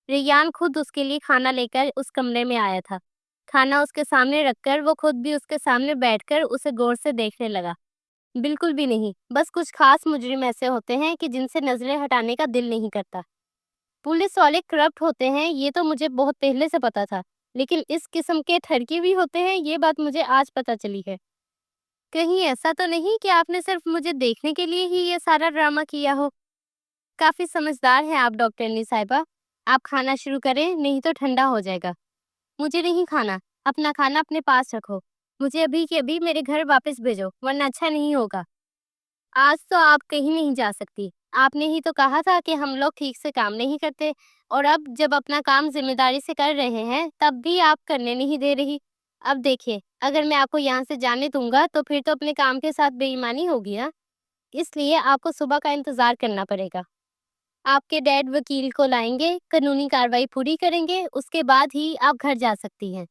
रेयान खुद उसके लिए खाना लेकर उस कमरे में आया था। खाना उसके सामने रखकर वो खुद भी उसके सामने बैठकर उसे गौर से देखने लगा। बिल्कुल भी नहीं, बस कुछ खास मुजरिम ऐसे होते हैं कि जिनसे नजरें हटाने का दिल नहीं करता। पुलिस वाले करप्ट होते हैं, ये तो मुझे बहुत पहले से पता था, लेकिन इस किस्म के ठरकी भी होते हैं, ये बात मुझे आज पता चली है। कहीं ऐसा तो नहीं कि आपने सिर्फ मुझे देखने के लिए ही ये सारा ड्रामा किया हो? काफी समझदार हैं आप डॉक्टरनी साहिबा। आप खाना शुरू करें, नहीं तो ठंडा हो जाएगा। मुझे नहीं खाना, अपना खाना अपने पास रखो। मुझे अभी के अभी मेरे घर वापस भेजो, वरना अच्छा नहीं होगा। आज तो आप कहीं नहीं जा सकती। आपने ही तो कहा था कि हम लोग ठीक से काम नहीं करते, और अब जब अपना काम जिम्मेदारी से कर रहे हैं, तब भी आप करने नहीं दे रही। अब देखिए, अगर मैं आपको यहाँ से जाने दूंगा तो फिर तो अपने काम के साथ बेईमानी होगी ना। इसलिए आपको सुबह का इंतजार करना पड़ेगा। आपके डैड वकील को लाएंगे, कानूनी कार्रवाई पूरी करेंगे, उसके बाद ही आप घर जा सकती हैं।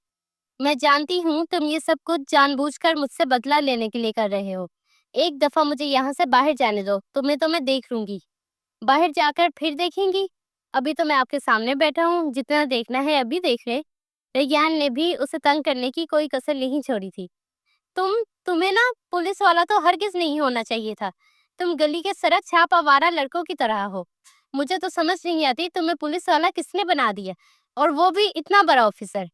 मैं जानती हूँ तुम ये सब कुछ जानबूझकर मुझसे बदला लेने के लिए कर रहे हो। एक दफा मुझे यहाँ से बाहर जाने दो, तुम्हें तो मैं देख लूंगी। बाहर जाकर फिर देखेंगी? अभी तो मैं आपके सामने बैठा हूँ, जितना देखना है अभी देख ले। रेयान ने भी उसे तंग करने की कोई कसर नहीं छोड़ी थी। तुम्हें ना पुलिस वाला तो हरगिज नहीं होना चाहिए था। तुम गली के सड़क छाप आवारा लड़कों की तरह हो। मुझे तो समझ नहीं आती तुम्हें पुलिस वाला किसने बना दिया, और वो भी इतना बड़ा ऑफिसर।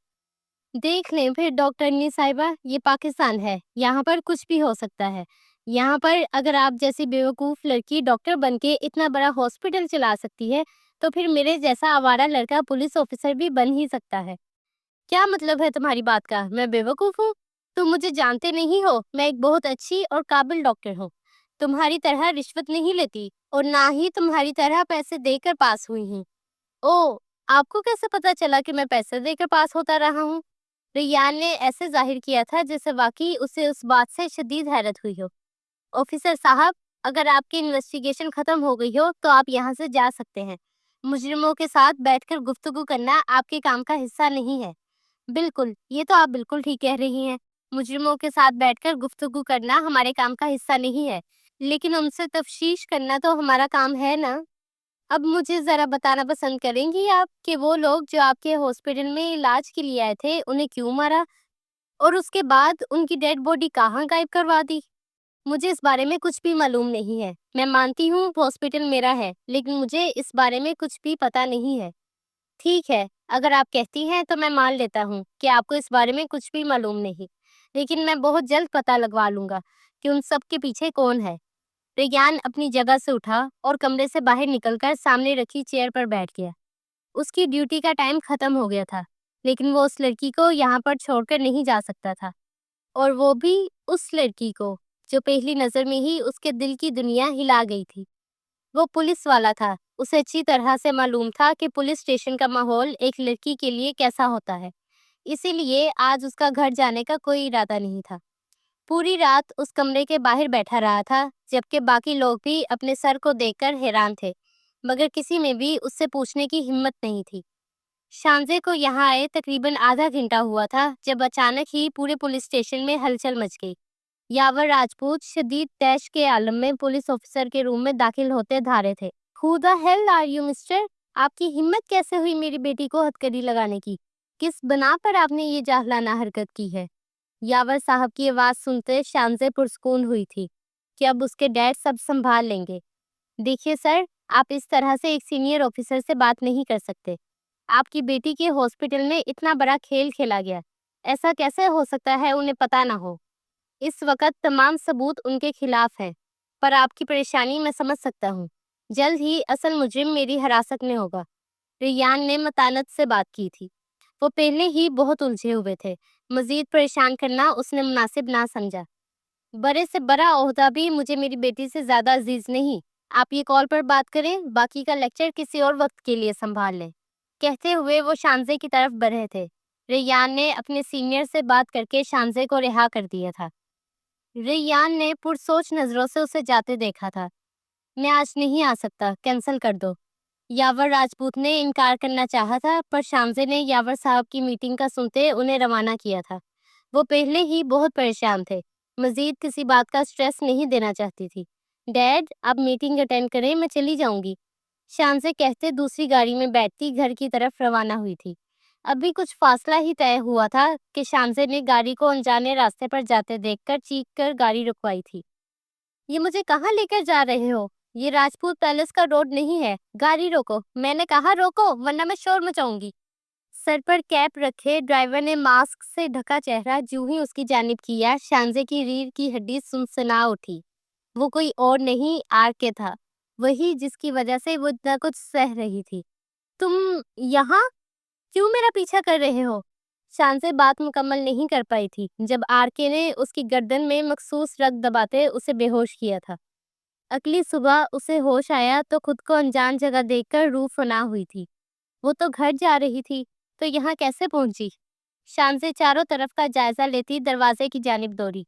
देख लें फिर डॉक्टरनी साहिबा, ये पाकिस्तान है, यहाँ पर कुछ भी हो सकता है। यहाँ पर अगर आप जैसी बेवकूफ़ लड़की डॉक्टर बन के इतना बड़ा हॉस्पिटल चला सकती है, तो फिर मेरे जैसा आवारा लड़का पुलिस ऑफिसर भी बन ही सकता है। क्या मतलब है तुम्हारी बात का? मैं बेवकूफ़ हूँ? तुम मुझे जानते नहीं हो, मैं एक बहुत अच्छी और काबिल डॉक्टर हूँ। तुम्हारी तरह रिश्वत नहीं लेती और ना ही तुम्हारी तरह पैसे देकर पास हुई हूँ। ओह! आपको कैसे पता चला कि मैं पैसे देकर पास होता रहा हूँ? रेयान ने ऐसे जाहिर किया था जैसे वाकई उसे उस बात से शदीद हैरत हुई हो। ऑफिसर साहब, अगर आपकी इन्वेस्टिगेशन खत्म हो गई हो तो आप यहाँ से जा सकते हैं। मुजरिमों के साथ बैठकर गुफ्तगू करना आपके काम का हिस्सा नहीं है। बिल्कुल, ये तो आप बिल्कुल ठीक कह रही हैं। मुजरिमों के साथ बैठकर गुफ्तगू करना हमारे काम का हिस्सा नहीं है, लेकिन उनसे तफ्तीश करना तो हमारा काम है ना। अब मुझे ज़रा बताना पसंद करेंगी आप कि वो लोग जो आपके हॉस्पिटल में इलाज के लिए आए थे, उन्हें क्यों मारा? اور اس کے بعد ان کی ڈیڈ باڈی کہاں غائب کروا دی؟ مجھے اس بارے میں کچھ بھی معلوم نہیں ہے۔ میں مانتی ہوں ہاسپٹل میرا ہے، لیکن مجھے اس بارے میں کچھ بھی پتہ نہیں ہے۔ ٹھیک ہے، اگر آپ کہتی ہیں تو میں مان لیتا ہوں کہ آپ کو اس بارے میں کچھ بھی معلوم نہیں، لیکن میں بہت جلد پتہ لگوا لوں گا کہ ان سب کے پیچھے کون ہے۔ ریان اپنی جگہ سے اٹھا اور کمرے سے باہر نکل کر سامنے رکھی چیئر پر بیٹھ گیا۔ اس کی ڈیوٹی کا ٹائم ختم ہو گیا تھا، لیکن وہ اس لڑکی کو یہاں پر چھوڑ کر نہیں جا سکتا تھا، اور وہ بھی اس لڑکی کو جو پہلی نظر میں ہی اس کے دل کی دنیا ہلا گئی تھی۔ وہ پولیس والا تھا، اسے اچھی طرح سے معلوم تھا کہ پولیس اسٹیشن کا ماحول ایک لڑکی کے لیے کیسا ہوتا ہے، اسی لیے آج اس کا گھر جانے کا کوئی ارادہ نہیں تھا۔ پوری رات اس کمرے کے باہر بیٹھا رہا تھا، جبکہ باقی لوگ بھی اپنے سر کو دیکھ کر حیران تھے، مگر کسی میں بھی اس سے پوچھنے کی ہمت نہیں تھی۔ شانزے کو یہاں آئے تقریباً آدھا گھنٹہ ہوا تھا جب اچانک ہی پورے پولیس اسٹیشن میں ہلچل مچ گئی۔ یاور راجپوت شدید طیش کے عالم میں پولیس آفیسر کے روم میں داخل ہوتے دھارے تھے۔ Who the hell are you, mister? آپ کی ہمت کیسے ہوئی میری بیٹی کو ہتھکڑی لگانے کی؟ کس بنا پر آپ نے یہ جاہلانہ حرکت کی ہے؟ یاور صاحب کی آواز سنتے شانزے پرسکون ہوئی تھی کہ اب اس کے ڈیڈ سب سنبھال لیں گے۔ دیکھیے سر، آپ اس طرح سے ایک سینئر آفیسر سے بات نہیں کر سکتے۔ آپ کی بیٹی کے ہاسپٹل میں اتنا بڑا کھیل کھیلا گیا، ایسا کیسے ہو سکتا ہے انہیں پتہ نہ ہو؟ اس وقت تمام ثبوت ان کے خلاف ہیں، پر آپ کی پریشانی میں سمجھ سکتا ہوں۔ جلد ہی اصل مجرم میری حراست میں ہوگا۔ ریان نے متانت سے بات کی تھی۔ وہ پہلے ہی بہت الجھے ہوئے تھے، مزید پریشان کرنا اس نے مناسب نہ سمجھا۔ بڑے سے بڑا عہدہ بھی مجھے میری بیٹی سے زیادہ عزیز نہیں۔ آپ یہ کال پر بات کریں، باقی کا لیکچر کسی اور وقت کے لیے سنبھال لیں۔ کہتے ہوئے وہ شانزے کی طرف بڑھے تھے۔ ریان نے اپنے سینئر سے بات کر کے شانزے کو رہا کر دیا تھا۔ ریان نے پرسوچ نظروں سے اسے جاتے دیکھا تھا۔ میں آج نہیں آ سکتا، کینسل کر دو۔ یاور راجپوت نے انکار کرنا چاہا تھا، پر شانزے نے یاور صاحب کی میٹنگ کا سنتے انہیں روانہ کیا تھا۔ وہ پہلے ہی بہت پریشان تھے، مزید کسی بات کا سٹریس نہیں دینا چاہتی تھی۔ ڈیڈ، آپ میٹنگ اٹینڈ کریں، میں چلی جاؤں گی، شانزے کہتے دوسری گاڑی میں بیٹھتی گھر کی طرف روانہ ہوئی تھی۔ ابھی کچھ فاصلہ ہی طے ہوا تھا کہ شانزے نے گاڑی کو انجانے راستے پر جاتے دیکھ کر چیخ کر گاڑی رکوائی تھی۔ یہ مجھے کہاں لے کر جا رہے ہو؟ یہ راجپوت پیلس کا روڈ نہیں ہے، گاڑی روکو، میں نے کہا روکو ورنہ میں شور مچاؤں گی۔ سر پر کیپ رکھے ڈرائیور نے ماسک سے ڈھکا چہرہ جو ہی اس کی جانب کیا، شانزے کی ریڑھ کی ہڈی سنسنا اٹھی۔ وہ کوئی اور نہیں، آر کے تھا، وہی جس کی وجہ سے وہ اتنا کچھ سہ رہی تھی۔ تم یہاں کیوں میرا پیچھا کر رہے ہو؟ شانزے بات مکمل نہیں کر پائی تھی جب آر کے نے اس کی گردن میں مخصوص رگ دباتے اسے بے ہوش کیا تھا۔ اگلی صبح اسے ہوش آیا تو خود کو انجان جگہ دیکھ کر روح فنا ہوئی تھی۔ وہ تو گھر جا رہی تھی، تو یہاں کیسے پہنچی؟ شانزے چاروں طرف کا جائزہ لیتی دروازے کی جانب دوڑی۔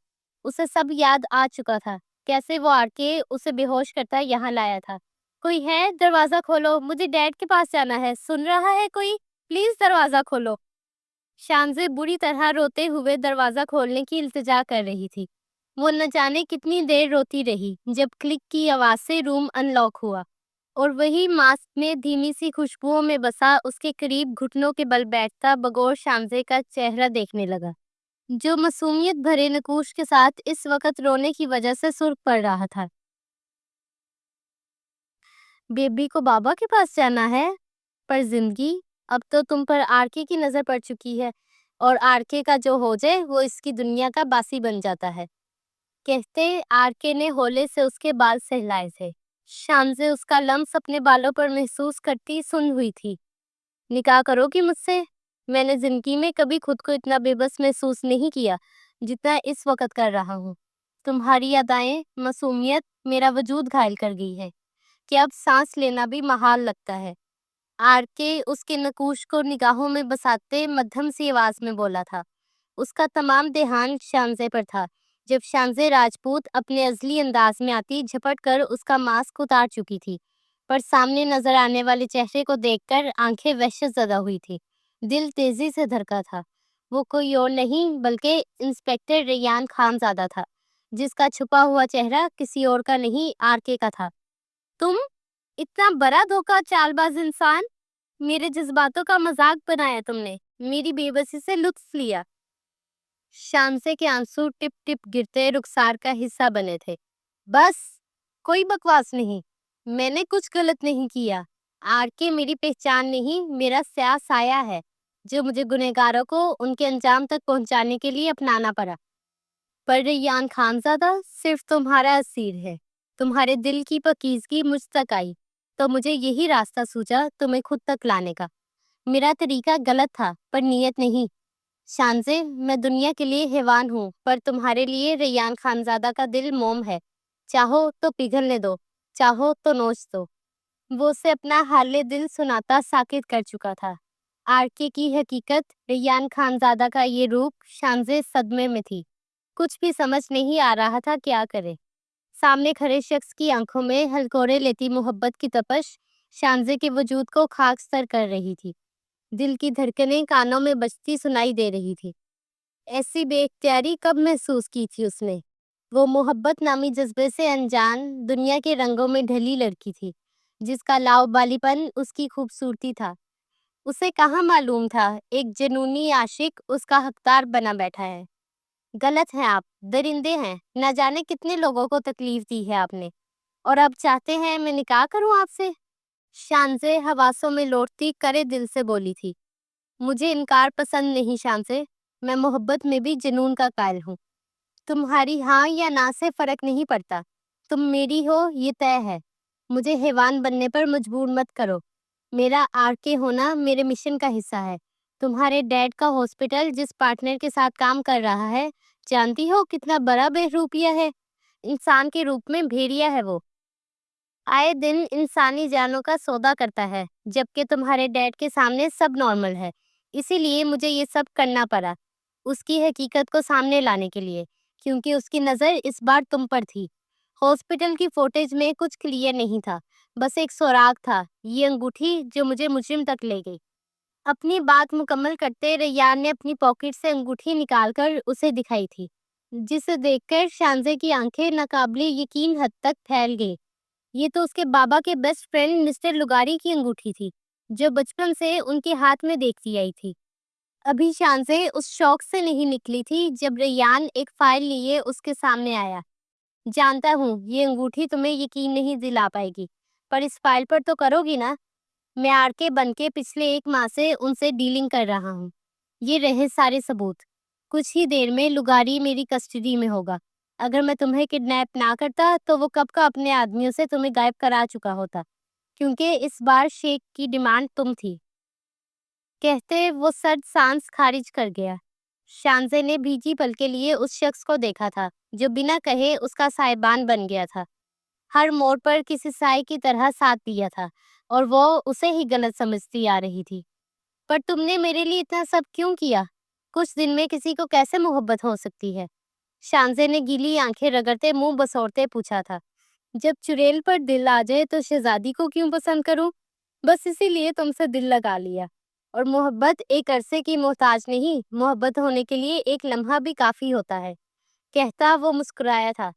اسے سب یاد آ چکا تھا، کیسے وہ آر کے اسے بے ہوش کرتا یہاں لایا تھا۔ کوئی ہے؟ دروازہ کھولو، مجھے ڈیڈ کے پاس جانا ہے، سن رہا ہے کوئی؟ پلیز دروازہ کھولو۔ شانزے بری طرح روتے ہوئے دروازہ کھولنے کی التجا کر رہی تھی۔ وہ نہ جانے کتنی دیر روتی رہی جب کلک کی آواز سے روم ان لاک ہوا، اور وہی ماسک میں دھیمی سی خوشبوؤں میں بسا اس کے قریب گھٹنوں کے بل بیٹھتا بغور شانزے کا چہرہ دیکھنے لگا، جو معصومیت بھرے نقوش کے ساتھ اس وقت رونے کی وجہ سے سرخ پڑ رہا تھا۔ بیبی کو بابا کے پاس جانا ہے؟ پر زندگی، اب تو تم پر آر کے کی نظر پڑ چکی ہے، اور آر کے کا جو ہو جائے وہ اس کی دنیا کا باسی بن جاتا ہے۔ کہتے آر کے نے ہولے سے اس کے بال سہلائے تھے۔ شانزے اس کا لمس اپنے بالوں پر محسوس کرتی سن ہوئی تھی۔ نکاح کرو گی مجھ سے؟ میں نے زندگی میں کبھی خود کو اتنا بے بس محسوس نہیں کیا جتنا اس وقت کر رہا ہوں۔ تمہاری ادائیں، معصومیت میرا وجود گھائل کر گئی ہے کہ اب سانس لینا بھی محال لگتا ہے۔ آر کے اس کے نقوش کو نگاہوں میں بساتے مدھم سی آواز میں بولا تھا۔ اس کا تمام دھیان شانزے پر تھا۔ جب شانزے راجپوت اپنے ازلی انداز میں آتی جھپٹ کر اس کا ماسک اتار چکی تھی، پر سامنے نظر آنے والے چہرے کو دیکھ کر آنکھیں وحشت زدہ ہوئی تھی، دل تیزی سے دھڑکا تھا۔ وہ کوئی اور نہیں بلکہ انسپکٹر ریان خان زادہ تھا، جس کا چھپا ہوا چہرہ کسی اور کا نہیں، آر کے کا تھا۔ تم اتنا بڑا دھوکہ چال باز انسان! میرے جذباتوں کا مذاق بنایا تم نے، میری بے بسی سے لطف لیا۔ शामसे के आंसू टिप टिप गिरते रुखसार का हिस्सा बने थे। बस, कोई बकवास नहीं। मैंने कुछ गलत नहीं किया। आरके मेरी पहचान नहीं, मेरा स्याह साया है, जो मुझे गुनहगारों को उनके अंजाम तक पहुंचाने के लिए अपनाना पड़ा। पर रेयान खानज़ादा सिर्फ तुम्हारा असीर है। तुम्हारे दिल की पाकीज़गी मुझ तक आई, तो मुझे यही रास्ता सूझा तुम्हें खुद तक लाने का। मेरा तरीका गलत था, पर नीयत नहीं। शानज़े, मैं दुनिया के लिए हैवान हूँ, पर तुम्हारे लिए रेयान खानज़ादा का दिल मोम है। चाहो तो पिघलने दो, चाहो तो नोच दो। वो उसे अपना हाले दिल सुनाता साकित कर चुका था। आरके की हकीकत, रेयान खानज़ादा का ये रूप, शानज़े सदमे में थी। कुछ भी समझ नहीं आ रहा था क्या करे। सामने खड़े शख्स की आंखों में हलकोरे लेती मोहब्बत की तपश शानज़े के वजूद को खाकसर कर रही थी। दिल की धड़कनें कानों में बजती सुनाई दे रही थी। ऐसी बेइख्तियारी कब महसूस की थी उसने? वो मोहब्बत नामी जज्बे से अनजान, दुनिया के रंगों में ढली लड़की थी, जिसका लाउबालीपन उसकी खूबसूरती था। उसे कहाँ मालूम था, एक जुनूनी आशिक उसका हकदार बना बैठा है। गलत हैं आप, दरिंदे हैं, न जाने कितने लोगों को तकलीफ दी है आपने, और अब चाहते हैं मैं निकाह करूं आपसे? शानज़े हवासों में लौटती करे दिल से बोली थी। मुझे इनकार पसंद नहीं शानज़े, मैं मोहब्बत में भी जुनून का कायल हूँ। तुम्हारी हाँ या ना से फर्क नहीं पड़ता। तुम मेरी हो ये तय है। मुझे हैवान बनने पर मजबूर मत करो। मेरा आरके होना मेरे मिशन का हिस्सा है। तुम्हारे डैड का हॉस्पिटल जिस पार्टनर के साथ काम कर रहा है, जानती हो कितना बड़ा बहरूपिया है? इंसान के रूप में भेड़िया है वो। आए दिन इंसानी जानों का सौदा करता है, जबकि तुम्हारे डैड के सामने सब नॉर्मल है। इसीलिए मुझे ये सब करना पड़ा, उसकी हकीकत को सामने लाने के लिए, क्योंकि उसकी नज़र इस बार तुम पर थी। हॉस्पिटल की फुटेज में कुछ क्लियर नहीं था, बस एक सुराग था, ये अंगूठी जो मुझे मुजरिम तक ले गई। अपनी बात मुकम्मल करते रैयान ने अपनी पॉकेट से अंगूठी निकालकर उसे दिखाई थी, जिसे देखकर शानज़े की आंखें नाकाबिले यकीन हद तक फैल गई। ये तो उसके बाबा के बेस्ट फ्रेंड मिस्टर लुगारी की अंगूठी थी, जो बचपन से उनके हाथ में देखती आई थी। अभी शानज़े उस शौक से नहीं निकली थी जब रेयान एक फाइल लिए उसके सामने आया। जानता हूँ ये अंगूठी तुम्हें यकीन नहीं दिला पाएगी, पर इस फाइल पर तो करोगी ना? मैं आरके बन के पिछले 1 माह से उनसे डीलिंग कर रहा हूँ। ये रहे सारे सबूत। कुछ ही देर में लुगारी मेरी कस्टडी में होगा। अगर मैं तुम्हें किडनैप ना करता तो वो कब का अपने आदमियों से तुम्हें गायब करा चुका होता, क्योंकि इस बार शेख की डिमांड तुम थी। कहते वो सर्द सांस खारिज कर गया। शानज़े ने भीजी पल के लिए उस शख्स को देखा था, जो बिना कहे उसका साहिबान बन गया था। हर मोड़ पर किसी साए की तरह साथ दिया था, और वो उसे ही गलत समझती आ रही थी। पर तुमने मेरे लिए इतना सब क्यों किया? कुछ दिन में किसी को कैसे मोहब्बत हो सकती है? शानज़े ने गीली आंखें रगड़ते मुंह बसोरते पूछा था। जब चुड़ैल पर दिल आ जाए तो शहजादी को क्यों पसंद करूं? बस इसीलिए तुमसे दिल लगा लिया। और मोहब्बत एक अरसे की मोहताज नहीं, मोहब्बत होने के लिए एक लम्हा भी काफी होता है। कहता वो मुस्कुराया था।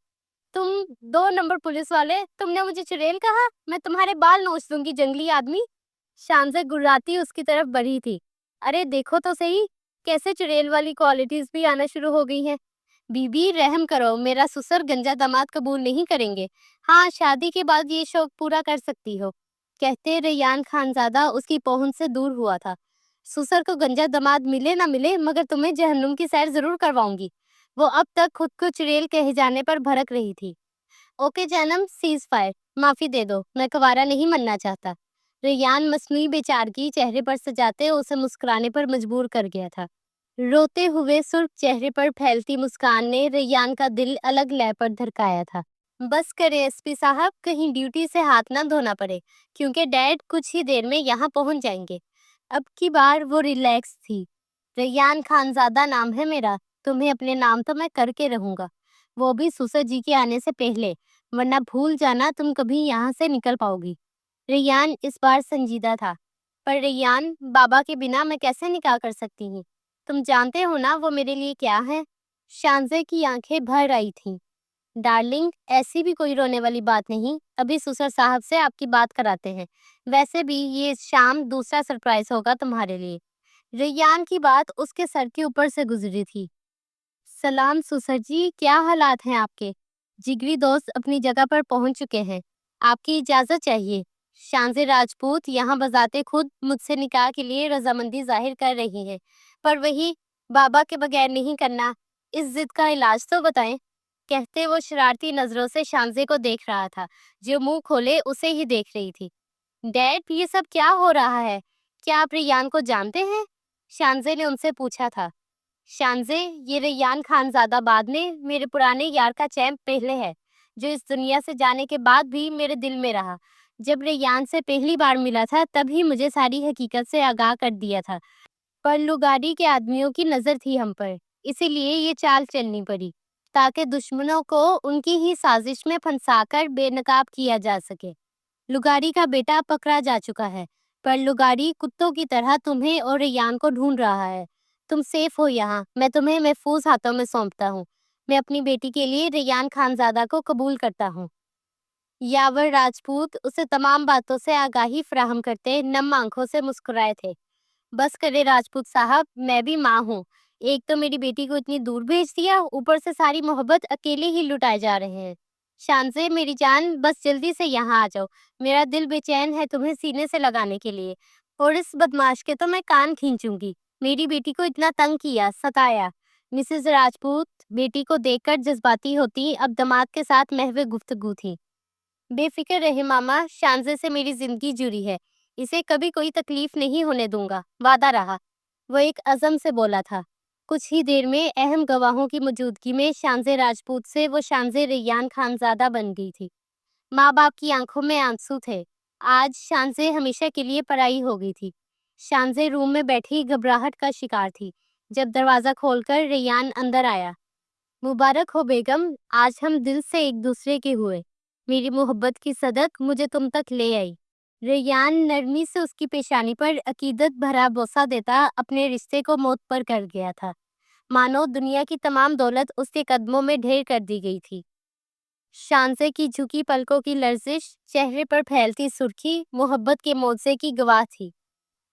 तुम 2 नंबर पुलिस वाले, तुमने मुझे चुड़ैल कहा? मैं तुम्हारे बाल नोच दूंगी जंगली आदमी। शानज़े गुर्राती उसकी तरफ बढ़ी थी। अरे देखो तो सही, कैसे चुड़ैल वाली क्वालिटीज भी आना शुरू हो गई हैं। बीबी रहम करो, मेरा ससुर गंजा दामाद कबूल नहीं करेंगे। हाँ, शादी के बाद ये शौक पूरा कर सकती हो। कहते रेयान खानजादा उसकी पहुंच से दूर हुआ था। ससुर को गंजा दामाद मिले ना मिले, मगर तुम्हें जहन्नुम की सैर जरूर करवाऊंगी। वो अब तक खुद को चुड़ैल कहे जाने पर भड़क रही थी। ओके जानम, सीज फायर, माफी दे दो, मैं कुंवारा नहीं मनना चाहता। रेयान मसनूई बेचारगी चेहरे पर सजाते उसे मुस्कुराने पर मजबूर कर गया था। रोते हुए सुर्ख चेहरे पर फैलती मुस्कान ने रेयान का दिल अलग लय पर धड़काया था। बस करें एसपी साहब, कहीं ड्यूटी से हाथ ना धोना पड़े, क्योंकि डैड कुछ ही देर में यहाँ पहुँच जाएंगे। अब की बार वो रिलैक्स थी। रेयान खानजादा नाम है मेरा, तुम्हें अपने नाम तो मैं करके रहूंगा, वो भी सुसर जी के आने से पहले, वरना भूल जाना तुम कभी यहाँ से निकल पाओगी। रेयान इस बार संजीदा था। पर रेयान, बाबा के बिना मैं कैसे निकाह कर सकती हूँ? तुम जानते हो ना वो मेरे लिए क्या है? शानज़े की आंखें भर आई थीं। डार्लिंग, ऐसी भी कोई रोने वाली बात नहीं, अभी ससुर साहब से आपकी बात कराते हैं। वैसे भी ये शाम दूसरा सरप्राइज होगा तुम्हारे लिए। रेयान की बात उसके सर के ऊपर से गुजरी थी। सलाम सुसर जी, क्या हालात हैं आपके? जिगरी दोस्त अपनी जगह पर पहुंच चुके हैं। आपकी इजाजत चाहिए। शांजे राजपूत यहाँ बजाते खुद मुझसे निकाह के लिए रजामंदी जाहिर कर रही हैं, पर वही बाबा के बगैर नहीं करना। इस जिद का इलाज तो बताएं। कहते वो शरारती नजरों से शांजे को देख रहा था, जो मुंह खोले उसे ही देख रही थी। डैड, ये सब क्या हो रहा है? क्या आप रेयान को जानते हैं? शांजे ने उनसे पूछा था। शांजे, ये रेयान खानजादा बाद में मेरे पुराने यार का चैम्प पहले है, जो इस दुनिया से जाने के बाद भी मेरे दिल में रहा। जब रेयान से पहली बार मिला था तभी मुझे सारी हकीकत से आगाह कर दिया था, पर लुगाड़ी के आदमियों की नजर थी हम पर, इसीलिए ये चाल चलनी पड़ी, ताकि दुश्मनों को उनकी ही साजिश में फंसाकर बेनकाब किया जा सके। लुगाड़ी का बेटा पकड़ा जा चुका है, पर लुगाड़ी कुत्तों की तरह तुम्हें और रेयान को ढूंढ रहा है। तुम सेफ हो यहाँ, मैं तुम्हें महफूज हाथों में सौंपता हूँ। मैं अपनी बेटी के लिए रेयान खानजादा को कबूल करता हूँ। यावर राजपूत उसे तमाम बातों से आगाही फराहम करते नम आंखों से मुस्कुराए थे। बस करे राजपूत साहब, मैं भी माँ हूँ। एक तो मेरी बेटी को इतनी दूर भेज दिया, ऊपर से सारी मोहब्बत अकेले ही लुटाए जा रहे हैं। शांजे मेरी जान, बस जल्दी से यहाँ आ जाओ। मेरा दिल बेचैन है तुम्हें सीने से लगाने के लिए, और इस बदमाश के तो मैं कान खींचूंगी। मेरी बेटी को इतना तंग किया, सताया। मिसेस राजपूत बेटी को देखकर जज्बाती होती अब दामाद के साथ महवे गुफ्तगू थी। बेफिक्र रहे मामा, शांजे से मेरी जिंदगी जुड़ी है। इसे कभी कोई तकलीफ नहीं होने दूंगा, वादा रहा। वो एक अज़म से बोला था। कुछ ही देर में अहम गवाहों की मौजूदगी में शांजे राजपूत से वो शांजे रेयान खानजादा बन गई थी। माँ बाप की आंखों में आंसू थे। आज शांजे हमेशा के लिए पराई हो गई थी। शांजे रूम में बैठी घबराहट का शिकार थी, जब दरवाजा खोलकर रेयान अंदर आया। मुबारक हो बेगम, आज हम दिल से एक दूसरे के हुए। मेरी मोहब्बत की सदक मुझे तुम तक ले आई। रेयान नरमी से उसकी पेशानी पर अकीदत भरा बोसा देता अपने रिश्ते को मौत पर कर गया था, मानो दुनिया की तमाम दौलत उसके कदमों में ढेर कर दी गई थी। शांसे की झुकी पलकों की लर्जिश, चेहरे पर फैलती सुर्खी मोहब्बत के मोर्चे की गवाह थी।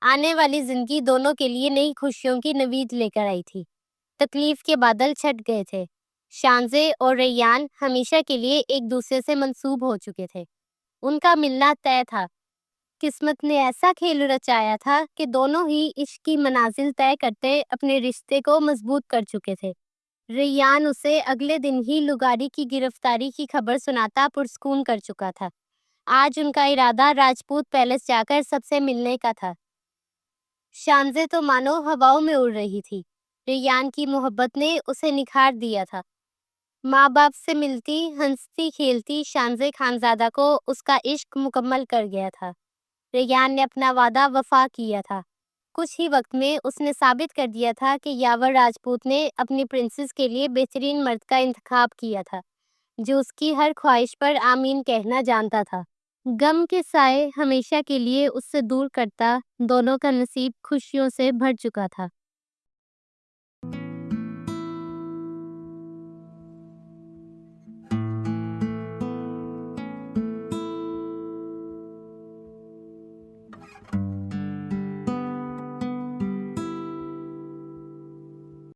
आने वाली जिंदगी दोनों के लिए नई खुशियों की नवीद लेकर आई थी। तकलीफ के बादल छट गए थे। शांजे और रेयान हमेशा के लिए एक दूसरे से मंसूब हो चुके थे। उनका मिलना तय था। किस्मत ने ऐसा खेल रचाया था कि दोनों ही इश्क की मनाजिल तय करते अपने रिश्ते को मजबूत कर चुके थे। रेयान उसे अगले दिन ही लुगाड़ी की गिरफ्तारी की खबर सुनाता पुरस्कून कर चुका था। आज उनका इरादा राजपूत पैलेस जाकर सबसे मिलने का था। शांजे तो मानो हवाओं में उड़ रही थी। रेयान की मोहब्बत ने उसे निखार दिया था। माँ बाप से मिलती हंसती खेलती शांजे खानजादा को उसका इश्क मुकम्मल कर गया था। रेयान ने अपना वादा वफा किया था। कुछ ही वक्त में उसने साबित कर दिया था कि यावर राजपूत ने अपनी प्रिंसेस के लिए बेहतरीन मर्द का इंतखाब किया था, जो उसकी हर ख्वाहिश पर आमीन कहना जानता था। गम के साए हमेशा के लिए उससे दूर करता दोनों का नसीब खुशियों से भर चुका था।